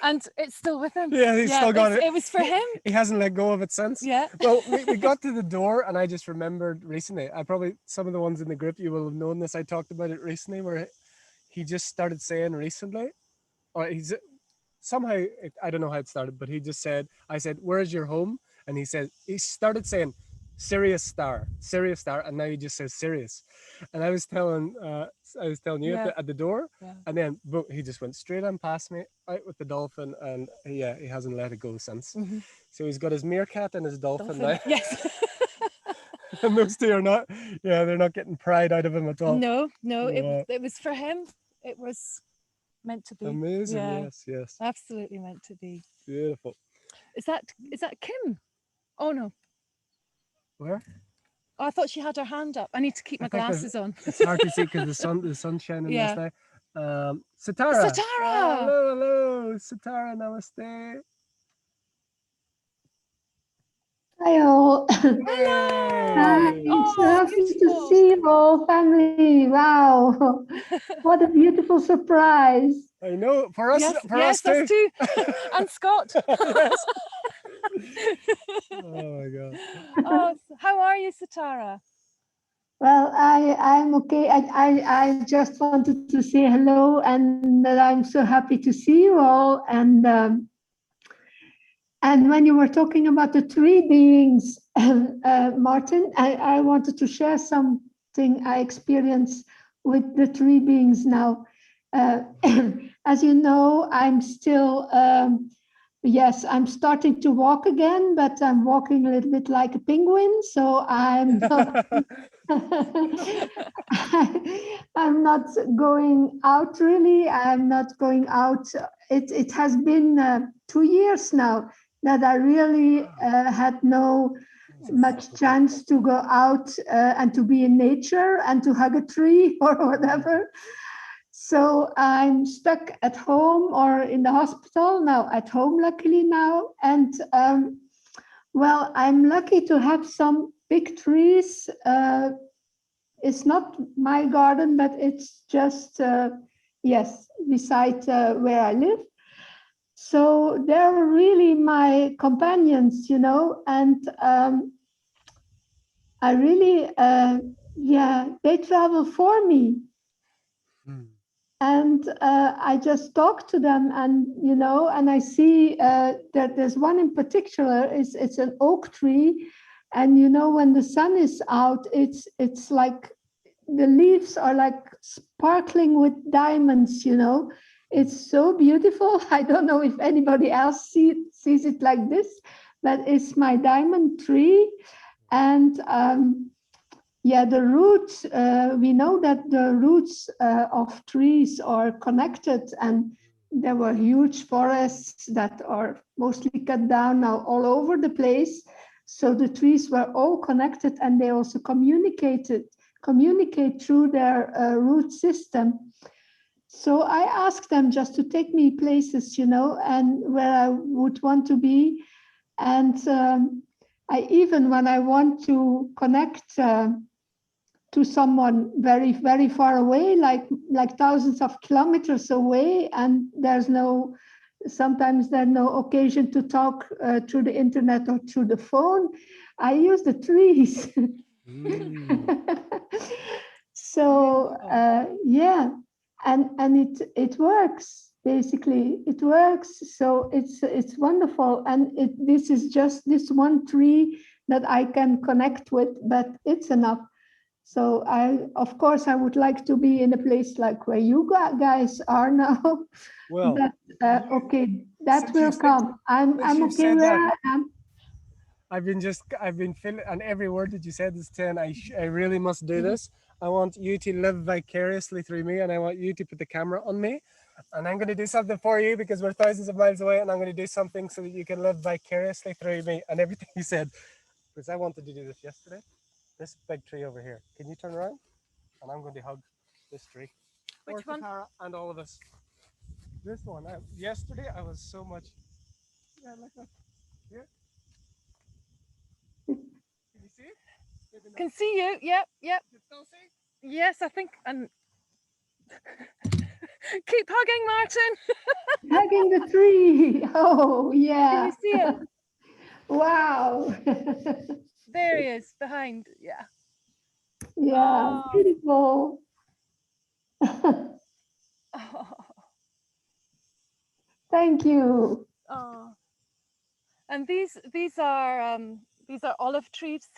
And it's still with him. Yeah, he's still got it. It was for him. He hasn't let go of it since. Yeah. Well, we got to the door, and I just remembered recently. I probably, some of the ones in the group, you will have known this. I talked about it recently, where he just started saying recently, or he's somehow, I don't know how it started, but he just said, I said, "Where's your home?" And he started saying, "Sirius Star, Sirius Star," and now he just says Sirius. And I was telling you Yeah. at the door, Yeah. and then boom, he just went straight on past me, out with the dolphin, and yeah, he hasn't let it go since. Mm-hmm. So he's got his meerkat and his dolphin now. Yes. And those two are not, yeah, they're not getting pride out of him at all. No, Wow. it was for him. It was meant to be. Amazing, Yeah, yes. absolutely meant to be. Beautiful. Is that Kim? Oh no. Where? Oh, I thought she had her hand up. I need to keep my glasses on. It's hard to see because the sun's shining Yeah. this now. Sitara. Sitara! Hello, Sitara, namaste. Hi all. Hello! Hi, Oh, so happy beautiful. to see you all, family. Wow, what a beautiful surprise. I know, for us, Yes, us too. And Scott. Yes. Oh my God. Oh, how are you, Sitara? Well, I'm okay. I just wanted to say hello and that I'm so happy to see you all. And when you were talking about the three beings, Martin, I wanted to share something I experienced with the three beings now. As you know, I'm still, yes, I'm starting to walk again, but I'm walking a little bit like a penguin. So I'm not, I'm not going out really. I'm not going out. It has been 2 years now that I really had no much chance to go out and to be in nature and to hug a tree or whatever. So I'm stuck at home or in the hospital now, at home luckily now. And well, I'm lucky to have some big trees. It's not my garden, but it's just, yes, beside where I live. So they're really my companions, you know, and I really, yeah, they travel for me. And I just talk to them, and you know, and I see that there's one in particular. It's an oak tree, and you know, when the sun is out, it's like the leaves are like sparkling with diamonds. You know, It's so beautiful. I don't know if anybody else sees it like this, but it's my diamond tree. And yeah, the roots, we know that the roots of trees are connected, and there were huge forests that are mostly cut down now all over the place. So the trees were all connected, and they also communicate through their root system. So I asked them just to take me places, and where I would want to be. And I even, when I want to connect to someone very, very far away, like thousands of kilometers away, and sometimes there's no occasion to talk through the internet or through the phone, I use the trees. So yeah, and it works. Basically, it works. So it's wonderful, and this is just this one tree that I can connect with, but it's enough. So of course, I would like to be in a place like where you guys are now. Well, But okay, that since will come. I'm you okay said where that, I am. I've been feeling, and every word that you said is 10. I really must do this. I want you to live vicariously through me, and I want you to put the camera on me. And I'm going to do something for you because we're thousands of miles away, and I'm going to do something so that you can live vicariously through me and everything you said. Because I wanted to do this yesterday. This big tree over here. Can you turn around? And I'm going to hug this tree. Which one? Tara and all of us. This one. Yesterday I was so much. Yeah, like that. Here. Can you see it? Maybe not. Can see you. Yep. You still see? Yes, I think. And keep hugging, Martin. Hugging the tree. Oh, Can yeah. you see him? Wow. There he is behind. Yeah. Yeah, Oh. beautiful. Thank you. Oh. And these are olive trees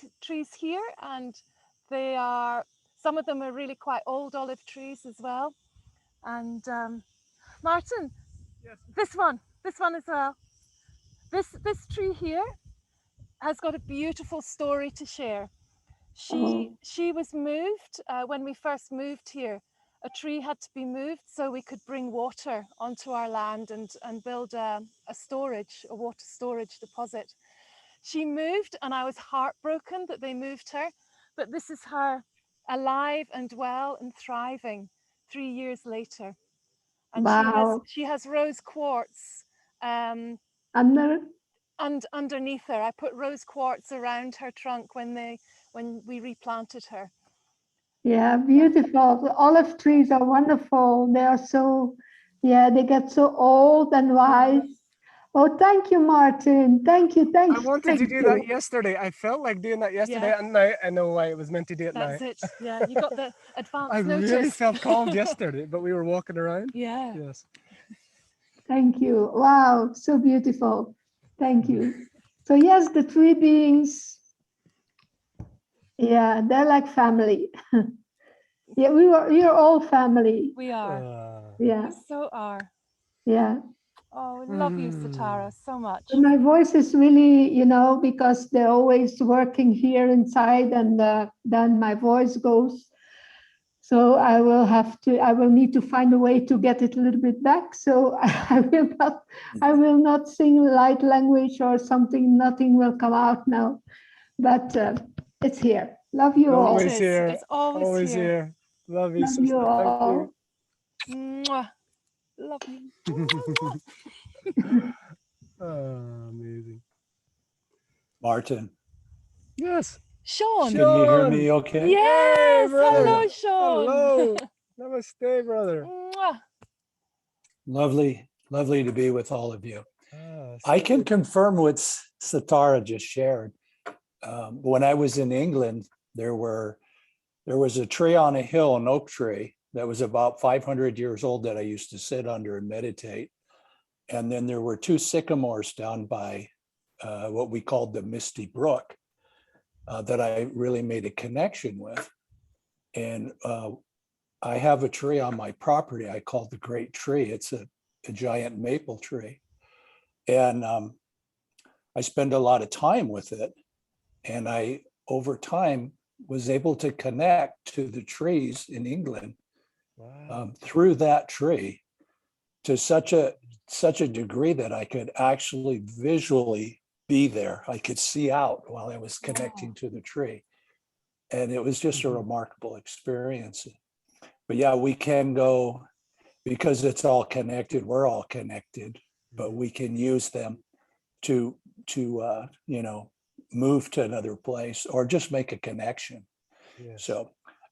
here, and some of them are really quite old olive trees as well. And Martin, Yes. this one as well. This tree here has got a beautiful story to share. She was moved when we first moved here. A tree had to be moved so we could bring water onto our land and build a water storage deposit. She moved, and I was heartbroken that they moved her, but this is her alive and well and thriving 3 years later. And Wow. she has rose quartz Under. and underneath her. I put rose quartz around her trunk when we replanted her. Yeah, beautiful. The olive trees are wonderful. They are so, yeah, they get so old and wise. Oh, thank you, Martin. Thank you. I wanted to do You. that yesterday. I felt like doing that yesterday, Yeah. and now I know why it was meant to do it That's now. it. Yeah, you got the advance I notice. really felt cold yesterday, but we were walking around. Yeah. Yes. Thank you. Wow, so beautiful. Thank you. So yes, the three beings, yeah, they're like family. Yeah, you're all family. We are. Yeah, We so are. yeah. Oh, we love you, Satara, so much. So my voice is really, because they're always working here inside, and then my voice goes. So I will need to find a way to get it a little bit back. So I will not sing light language or something. Nothing will come out now, but it's here. Love you all. Always here. It's always here. Love you, Love sister. you Thank all. you. Mwah. Love you. Oh, amazing. Martin, Yes. Sean. can you hear me okay? Yes. Hey, brother. Hello, Sean. Hello. Namaste, brother. Mwah. Lovely to be with all of you. Ah, I so can good. confirm what Satara just shared. When I was in England, there was a tree on a hill, an oak tree, that was about 500 years old that I used to sit under and meditate. And then there were two sycamores down by what we called the Misty Brook that I really made a connection with. And I have a tree on my property I call the Great Tree. It's a giant maple tree. And I spend a lot of time with it. And I, over time, was able to connect to the trees in England through that tree to such a degree that I could actually visually be there. I could see out while I was connecting to the tree. And it was just a remarkable experience. But yeah, we can go, because it's all connected, we're all connected, but we can use them to you know, move to another place or just make a connection. Yes. So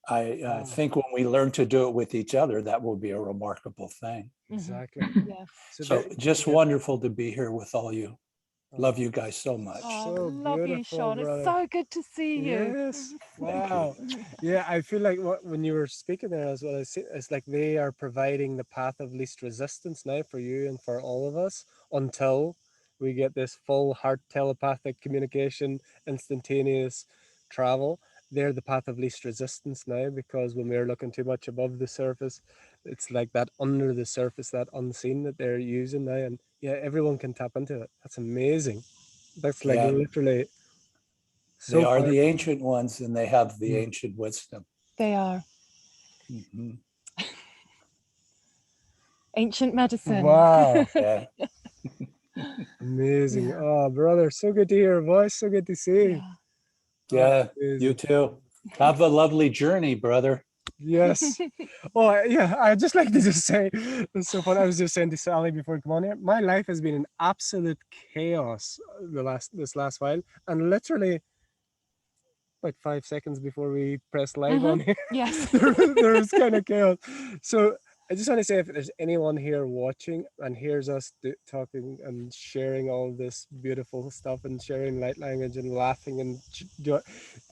I think when we learn to do it with each other, that will be a remarkable thing. Exactly. Yeah. So just wonderful to be here with all you. Love you guys so much. Oh, So love you, beautiful, Sean. brother. It's so good to see you. Yes. Thank you. Wow. Yeah, I feel like when you were speaking there as well, it's like they are providing the path of least resistance now for you and for all of us until we get this full heart telepathic communication, instantaneous travel. They're the path of least resistance now, because when we're looking too much above the surface, it's like that under the surface, that unseen that they're using now. And yeah, everyone can tap into it. That's amazing. That's like Yeah, literally they so are the powerful. ancient ones and they have the Mm. ancient wisdom. They are Mhm. ancient medicine. Wow. Yeah. Amazing. Yeah. Oh, brother, so good to hear your voice. So good to see you. Yeah. Yeah, you Amazing. too. Have a lovely journey, brother. Yes. Oh, yeah. I'd just like to just say, it's so fun. I was just saying to Sally before we come on here, my life has been an absolute chaos this last while. And literally, like 5 seconds before we press live on here, Yes. there was kind of chaos. So I just want to say, if there's anyone here watching and hears us talking and sharing all this beautiful stuff and sharing light language and laughing and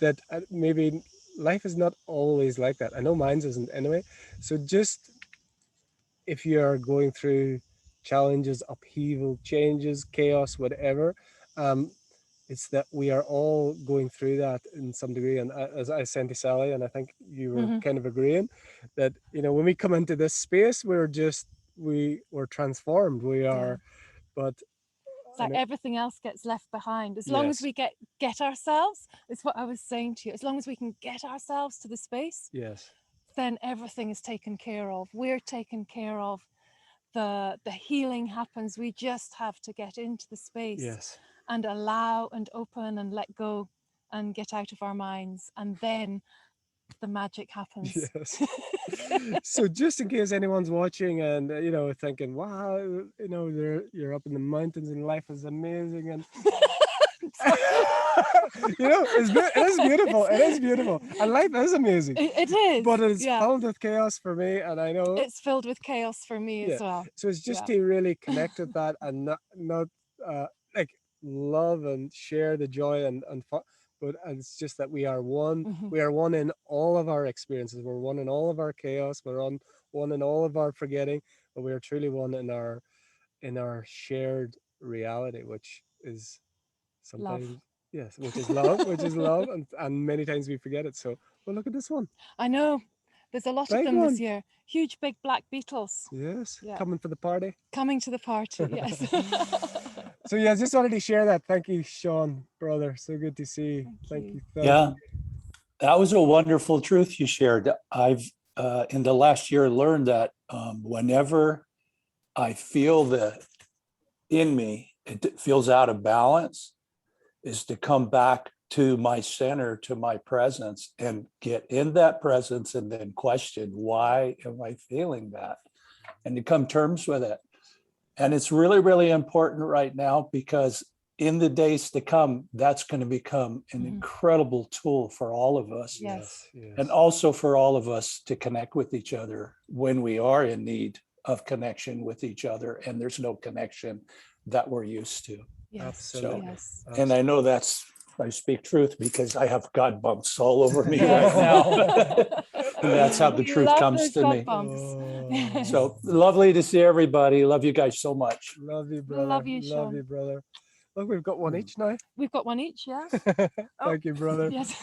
that maybe life is not always like that. I know mine's isn't anyway. So just if you are going through challenges, upheaval, changes, chaos, whatever, it's that we are all going through that in some degree. And as I said to Sally, and I think you were kind of agreeing, that, you know, when we come into this space, we're transformed. We are, but It's like everything else gets left behind. As long as yes, we get ourselves, it's what I was saying to you. As long as we can get ourselves to the space, yes, then everything is taken care of. We're taken care of. The healing happens. We just have to get into the space yes, and allow and open and let go and get out of our minds, and then the magic happens. yes. So just in case anyone's watching and you know, thinking, wow, you know, you're up in the mountains and life is amazing, and you know, it is beautiful. It is beautiful, and life is amazing. It is, But it's yeah. filled with chaos for me, and I know It's filled with chaos for me as well. So it's just Yeah. to really connect with that and not like love and share the joy and fun. But it's just that we are one. We are one in all of our experiences. We're one in all of our chaos. We're one in all of our forgetting. But we are truly one in our shared reality, which is sometimes Love. yes, which is love, and many times we forget it. So, well, look at this one. I know. There's a lot Big of them one. this year. Huge, big black beetles. Yes, Yeah. coming for the party. Coming to the party, yes. So yeah, just wanted to share that. Thank you, Sean, brother. So good to see you. Thank you. Yeah, that was a wonderful truth you shared. I've in the last year learned that whenever I feel in me, it feels out of balance, is to come back to my center, to my presence, and get in that presence and then question, why am I feeling that? And to come terms with it. And it's really, really important right now, because in the days to come, that's going to become an incredible tool for all of us. Yes. And also for all of us to connect with each other when we are in need of connection with each other, and there's no connection that we're used to. Yes. Absolutely. Yes. And I know I speak truth because I have God bumps all over me right now. And that's how the We truth love comes those to God me. bumps. So lovely to see everybody. Love you guys so much. Love you, brother. Love you, Love Sean. you, brother. Look, we've got one each now. We've got one each, yeah? Thank you, brother. Yes.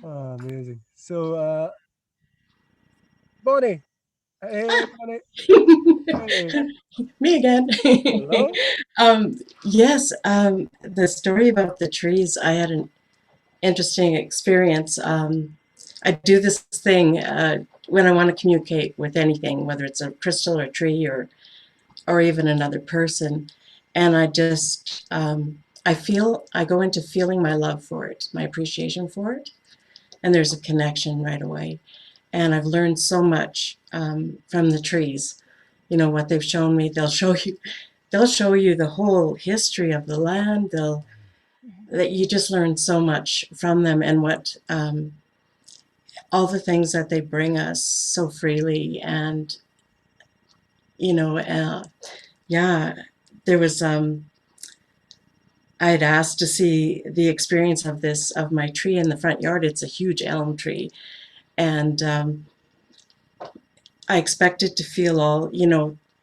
Oh, amazing. So Bonnie. Hey, Bonnie. Hey. Me again. Hello. Yes, the story about the trees, I had an interesting experience. I do this thing when I want to communicate with anything, whether it's a crystal or a tree or even another person, and I go into feeling my love for it, my appreciation for it, and there's a connection right away. And I've learned so much from the trees. You know what they've shown me. They'll show you the whole history of the land. That you just learn so much from them, and what all the things that they bring us so freely. And you know, yeah, there was I had asked to see the experience of my tree in the front yard. It's a huge elm tree, and I expected to feel all,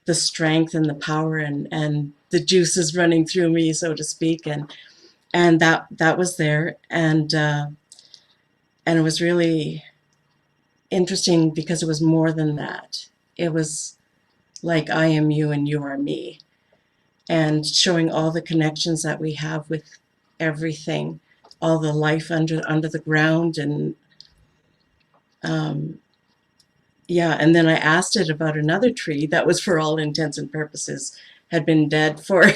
the strength and the power and the juices running through me, so to speak, and that was there, and it was really interesting because it was more than that. It was like I am you and you are me, and showing all the connections that we have with everything, all the life under the ground, and um, yeah. And then I asked it about another tree that was, for all intents and purposes, had been dead for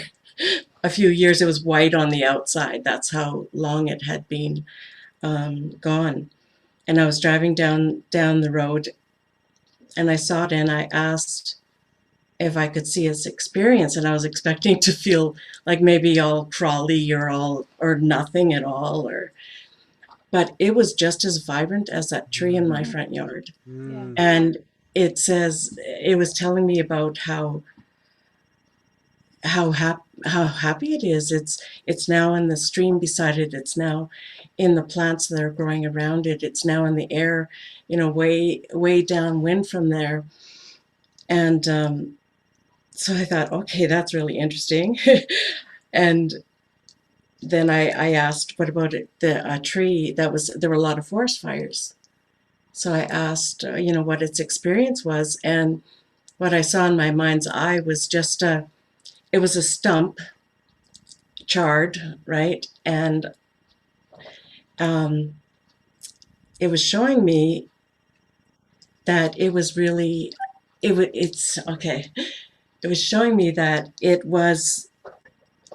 a few years. It was white on the outside. That's how long it had been gone. And I was driving down the road, and I saw it, and I asked if I could see its experience, and I was expecting to feel like maybe all crawly or nothing at all, but it was just as vibrant as that tree in my front yard. Yeah. And it was telling me about how happy it is. It's now in the stream beside it. It's now in the plants that are growing around it. It's now in the air, way downwind from there. And so I thought, okay, that's really interesting. And then I asked, what about a tree there were a lot of forest fires. So I asked, what its experience was, and what I saw in my mind's eye was it was a stump, charred, right? And um, it was showing me that it was really, it's okay. It was showing me that it was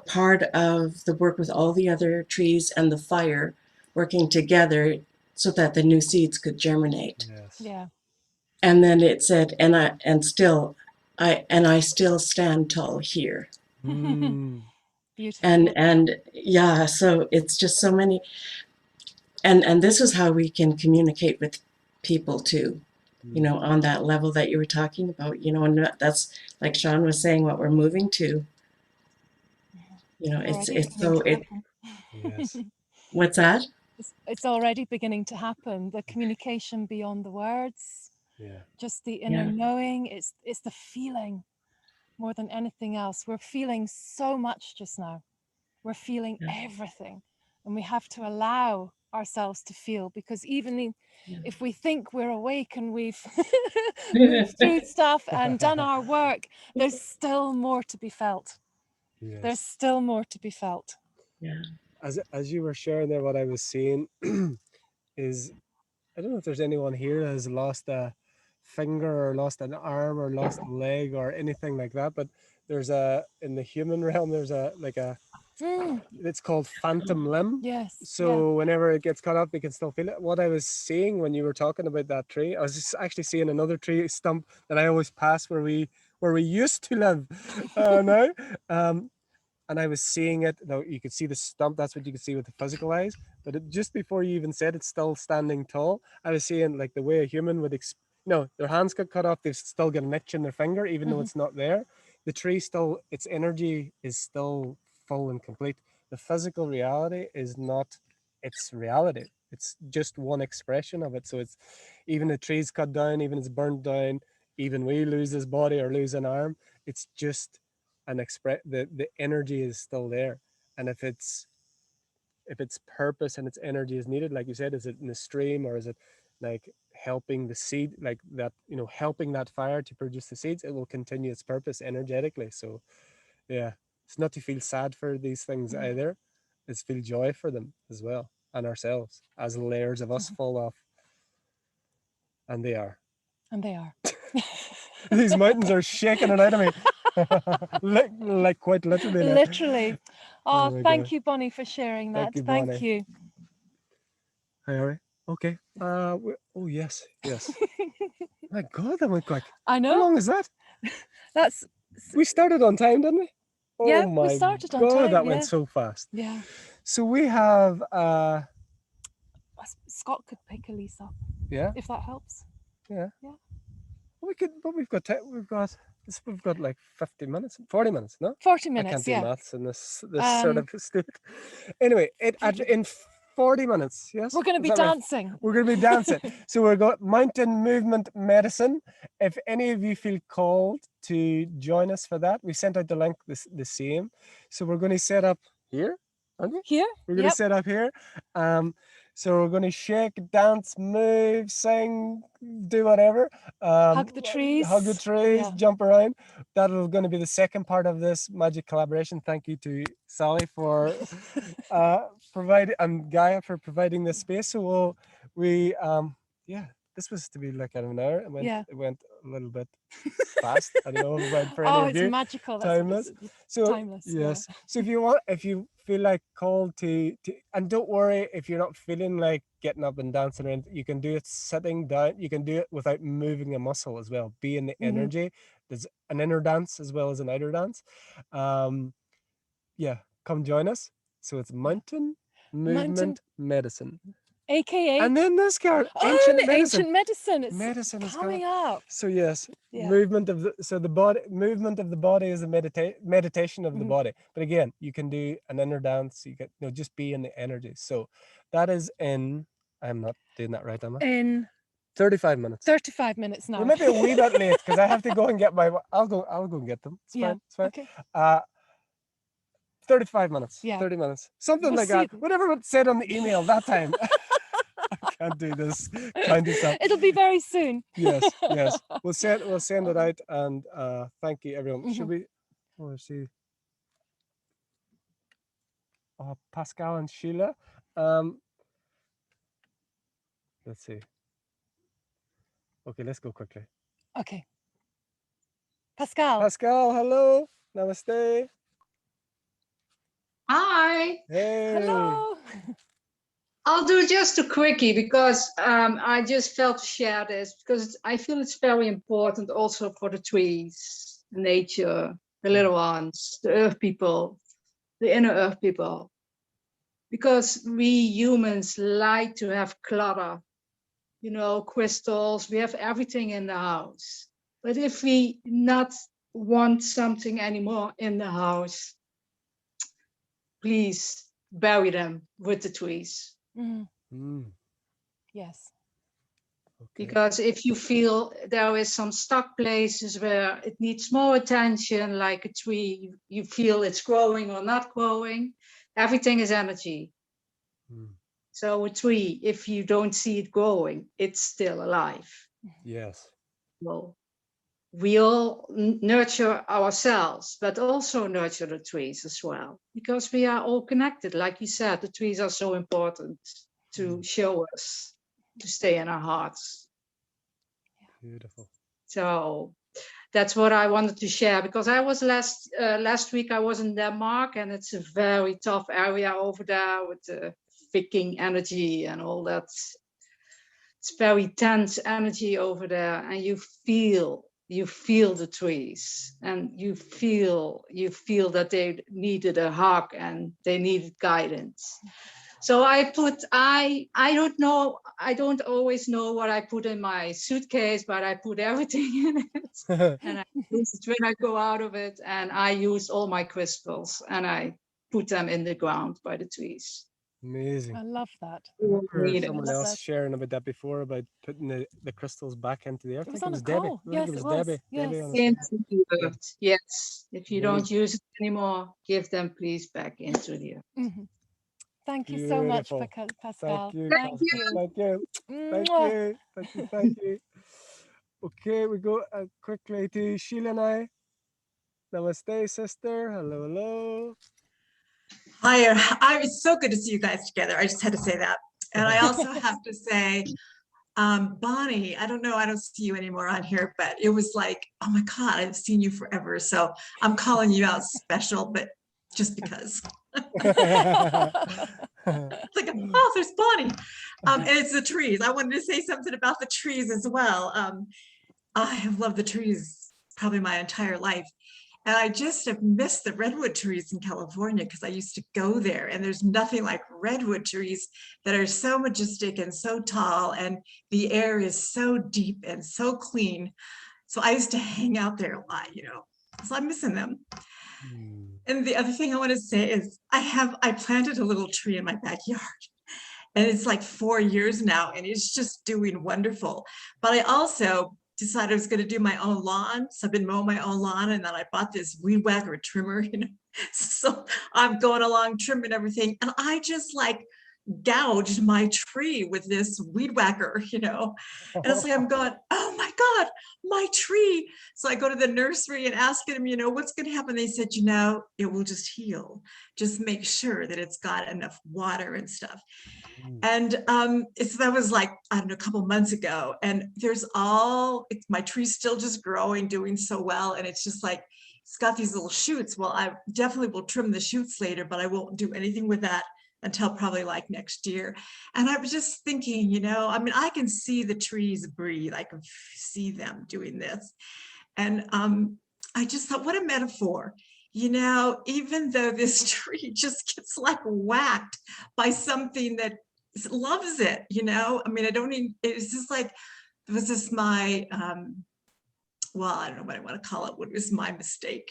part of the work with all the other trees and the fire working together so that the new seeds could germinate. Yes. Yeah. And then it said, I still stand tall here. Beautiful. And yeah, so it's just so many, and this is how we can communicate with people too, on that level that you were talking about, and that's, like Sean was saying, what we're moving to. Already It's beginning so to it. happen. Yes. What's that? It's already beginning to happen. The communication beyond the words, Yeah. just the inner Yeah. knowing. It's the feeling more than anything else. We're feeling so much just now. We're feeling Yeah. everything, and we have to allow ourselves to feel, because even if we think we're awake and we've moved through stuff and done our work, there's still more to be felt. Yes. There's still more to be felt. Yeah. As you were sharing there, what I was seeing is, I don't know if there's anyone here that has lost a finger or lost an arm or lost a leg or anything like that, but there's in the human realm, there's it's called phantom limb. Yes. So whenever it gets cut off, they can still feel it. What I was seeing when you were talking about that tree, I was just actually seeing another tree stump that I always pass where we used to live now. And I was seeing it. Now you could see the stump. That's what you could see with the physical eyes. But just before you even said it's still standing tall, I was seeing like the way a human would, their hands got cut off. They've still got an itch in their finger, even though it's not there. The tree still, its energy is still full and complete. The physical reality is not its reality. It's just one expression of it. So it's even the tree's cut down, even it's burnt down, even we lose his body or lose an arm. It's just and express the energy is still there. And if its purpose and its energy is needed, like you said, is it in the stream or is it like helping the seed, like that, helping that fire to produce the seeds, it will continue its purpose energetically. So yeah, it's not to feel sad for these things either. It's feel joy for them as well, and ourselves as layers of us fall off. And they are. And they are. These mountains are shaking it out of me. like quite literally now. Literally. Oh, my thank God. you, Bonnie, for sharing that. Thank you, Thank Bonnie. you. Hi, Ari. Okay. Oh yes. My God, that went quick. I How know. long is that? That's We started on time, didn't we? Oh yeah. my We started on God, time. that Yeah. went so fast. Yeah. So we have Scott could pick Elise up. Yeah. If that helps. Yeah. Yeah. We could, but we've got like 50 minutes, 40 minutes, no? 40 I minutes. can't do Yeah. maths in this sort of stupid. Anyway, in 40 minutes, yes? We're going to be Is that right? dancing. We're going to be dancing. So we're going mountain movement medicine. If any of you feel called to join us for that, we sent out the link the same. So we're going to set up here, aren't we? Here. We're going to Yep. set up here. So we're going to shake, dance, move, sing, do whatever. Hug the trees. Hug the trees, Yeah. jump around. That'll going to be the second part of this magic collaboration. Thank you to Sally for providing, and Gaia for providing this space. So this was to be like an hour. It went a little bit fast. I don't know about for any Oh, of it's you. magical. That's Timeless. So timeless. yes. Yeah. So if you feel like called to, and don't worry if you're not feeling like getting up and dancing around, you can do it sitting down. You can do it without moving a muscle as well. Be in the energy. There's an inner dance as well as an outer dance. Come join us. So it's mountain movement medicine. AKA. And then this card, ancient medicine. medicine. It's Medicine is coming up. So yes, Yeah. movement of the body is a meditation of the body. But again, you can do an inner dance. You can just be in the energy. So that is in. I'm not doing that right, am I? In 35 minutes. 35 minutes now. We're maybe a wee bit late because I have to go and get my. I'll go and get them. It's fine. It's fine. Okay. 35 minutes. Yeah. 30 minutes. Something We'll like that. Whatever it said on the email that time. I can't do this kind of stuff. It'll be very soon. Yes. We'll send it out, and thank you everyone. Should we? Oh, let's see. Oh, Pascal and Sheila. Let's see. Okay, let's go quickly. Okay. Pascal, hello. Namaste. Hi. Hey. hello. I'll do just a quickie because I just felt to share this because I feel it's very important also for the trees, nature, the little ones, the earth people, the inner earth people. Because we humans like to have clutter, crystals, we have everything in the house. But if we not want something anymore in the house, please bury them with the trees. Yes. Okay. Because if you feel there is some stuck places where it needs more attention, like a tree, you feel it's growing or not growing, everything is energy. So a tree, if you don't see it growing, it's still alive. Yes. Well, we all nurture ourselves, but also nurture the trees as well, because we are all connected. Like you said, the trees are so important to show us, to stay in our hearts. Beautiful. So that's what I wanted to share, because I was last week I was in Denmark, and it's a very tough area over there with the Viking energy and all that. It's very tense energy over there, and you feel the trees, and you feel that they needed a hug and they needed guidance. So I don't know, I don't always know what I put in my suitcase, but I put everything in it and I use it when I go out of it, and I use all my crystals and I put them in the ground by the trees. Amazing. I love that. I remember someone else sharing about that before, about putting the crystals back into the earth. It was I on think a it was Debbie. call. I think Yes, it was it was. Debbie. Yes. Debbie on the Into the earth. Yes. If you don't use it anymore, give them please back into the earth. Thank you so much, Beautiful. Pascal. Thank you. Thank Pascal. you. Thank you. Thank Mwah. you. Thank you. Thank you. Okay, we go quickly to Sheila now. Namaste, sister. Hello, hello. Hi, it's so good to see you guys together. I just had to say that. And I also have to say, Bonnie, I don't know, I don't see you anymore on here, but it was like, oh my God, I've seen you forever. So I'm calling you out special, but just because. It's like, oh, there's Bonnie. And it's the trees. I wanted to say something about the trees as well. I have loved the trees probably my entire life. And I just have missed the redwood trees in California because I used to go there, and there's nothing like redwood trees that are so majestic and so tall, and the air is so deep and so clean. So I used to hang out there a lot, so I'm missing them. And the other thing I want to say is I planted a little tree in my backyard, and it's like 4 years now, and it's just doing wonderful. But I also decided I was going to do my own lawn. So I've been mowing my own lawn, and then I bought this weed whacker trimmer, So I'm going along trimming everything, and I just like gouged my tree with this weed whacker, And it's like I'm going, oh my God, my tree. So I go to the nursery and ask them, what's going to happen? They said, it will just heal. Just make sure that it's got enough water and stuff. And so that was like, I don't know, a couple months ago. And my tree's still just growing, doing so well. And it's just like, it's got these little shoots. Well, I definitely will trim the shoots later, but I won't do anything with that until probably like next year. And I was just thinking, I can see the trees breathe. I can see them doing this. And I just thought, what a metaphor. Even though this tree just gets like whacked by something that loves it, I don't even, it's just like, this is my, well, I don't know what I want to call it. What was my mistake?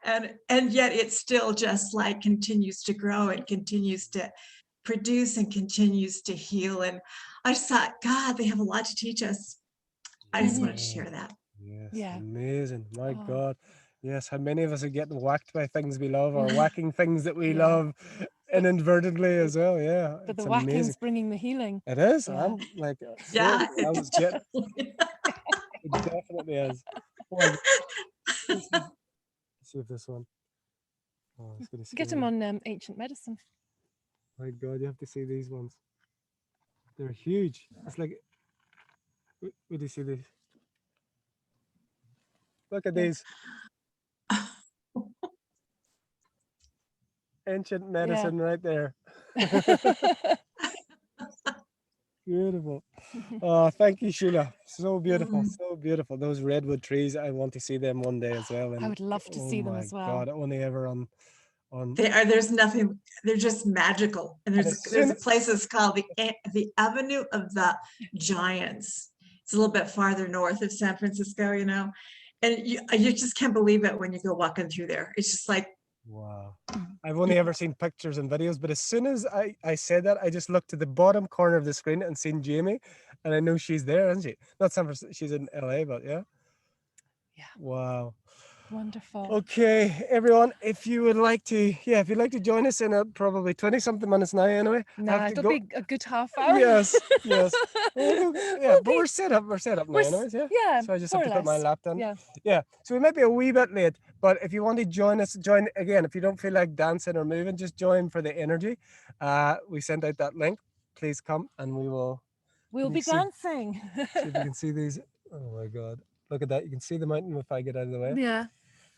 And yet it still just like continues to grow and continues to produce and continues to heal. And I just thought, God, they have a lot to teach us. I just wanted to share that. Yes, Yeah. amazing. My Oh. God. Yes, how many of us are getting whacked by things we love, or whacking things that we Yeah. love inadvertently as well? Yeah, But the it's whacking's amazing. bringing the healing. It is. Yeah. I'm like, Yeah, I was getting, it definitely is. Oh my God. Let's see if this one. Oh, it's gonna Get them on ancient medicine. My God, you have to see these ones. They're huge. It's like, would you see these? Look at these. Ancient medicine right there. Beautiful. Oh, thank you, Sheila. So beautiful, so beautiful. Those redwood trees, I want to see them one day as well. And I would love to see them as well. Oh my God, only ever on. There's nothing, they're just magical. And there's a place that's called the Avenue of the Giants. It's a little bit farther north of San Francisco, and you just can't believe it when you go walking through there. It's just like, wow. I've only ever seen pictures and videos, but as soon as I said that, I just looked to the bottom corner of the screen and seen Jamie, and I know she's there, isn't she? Not San Francisco, she's in LA, but yeah. Yeah. Wow. Wonderful. Okay, everyone, if you'd like to join us in probably 20 something minutes now anyway. No, it'll be a good half hour. Yes. But we're set up now anyways, yeah? Yeah, So I just have to put my lap down. Yeah. Yeah, so we might be a wee bit late, but if you want to join us, join again. If you don't feel like dancing or moving, just join for the energy. We sent out that link. Please come and we'll be dancing. See if you can see these. Oh my God. Look at that. You can see the mountain if I get out of the way. Yeah.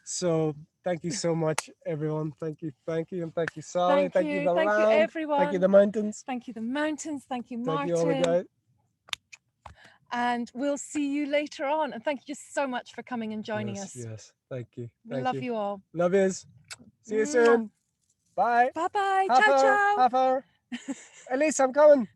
So thank you so much, everyone. Thank you, and thank you, Sally. Thank you, the land. everyone. Thank you, the mountains. Thank you, the mountains. Thank you, Martin. Thank you, all the guys. And we'll see you later on. And thank you just so much for coming and joining us. Yes, thank you. We love you all. Love yous. See you soon. Bye. Bye-bye. Ciao, ciao. Half hour. Elise, I'm coming.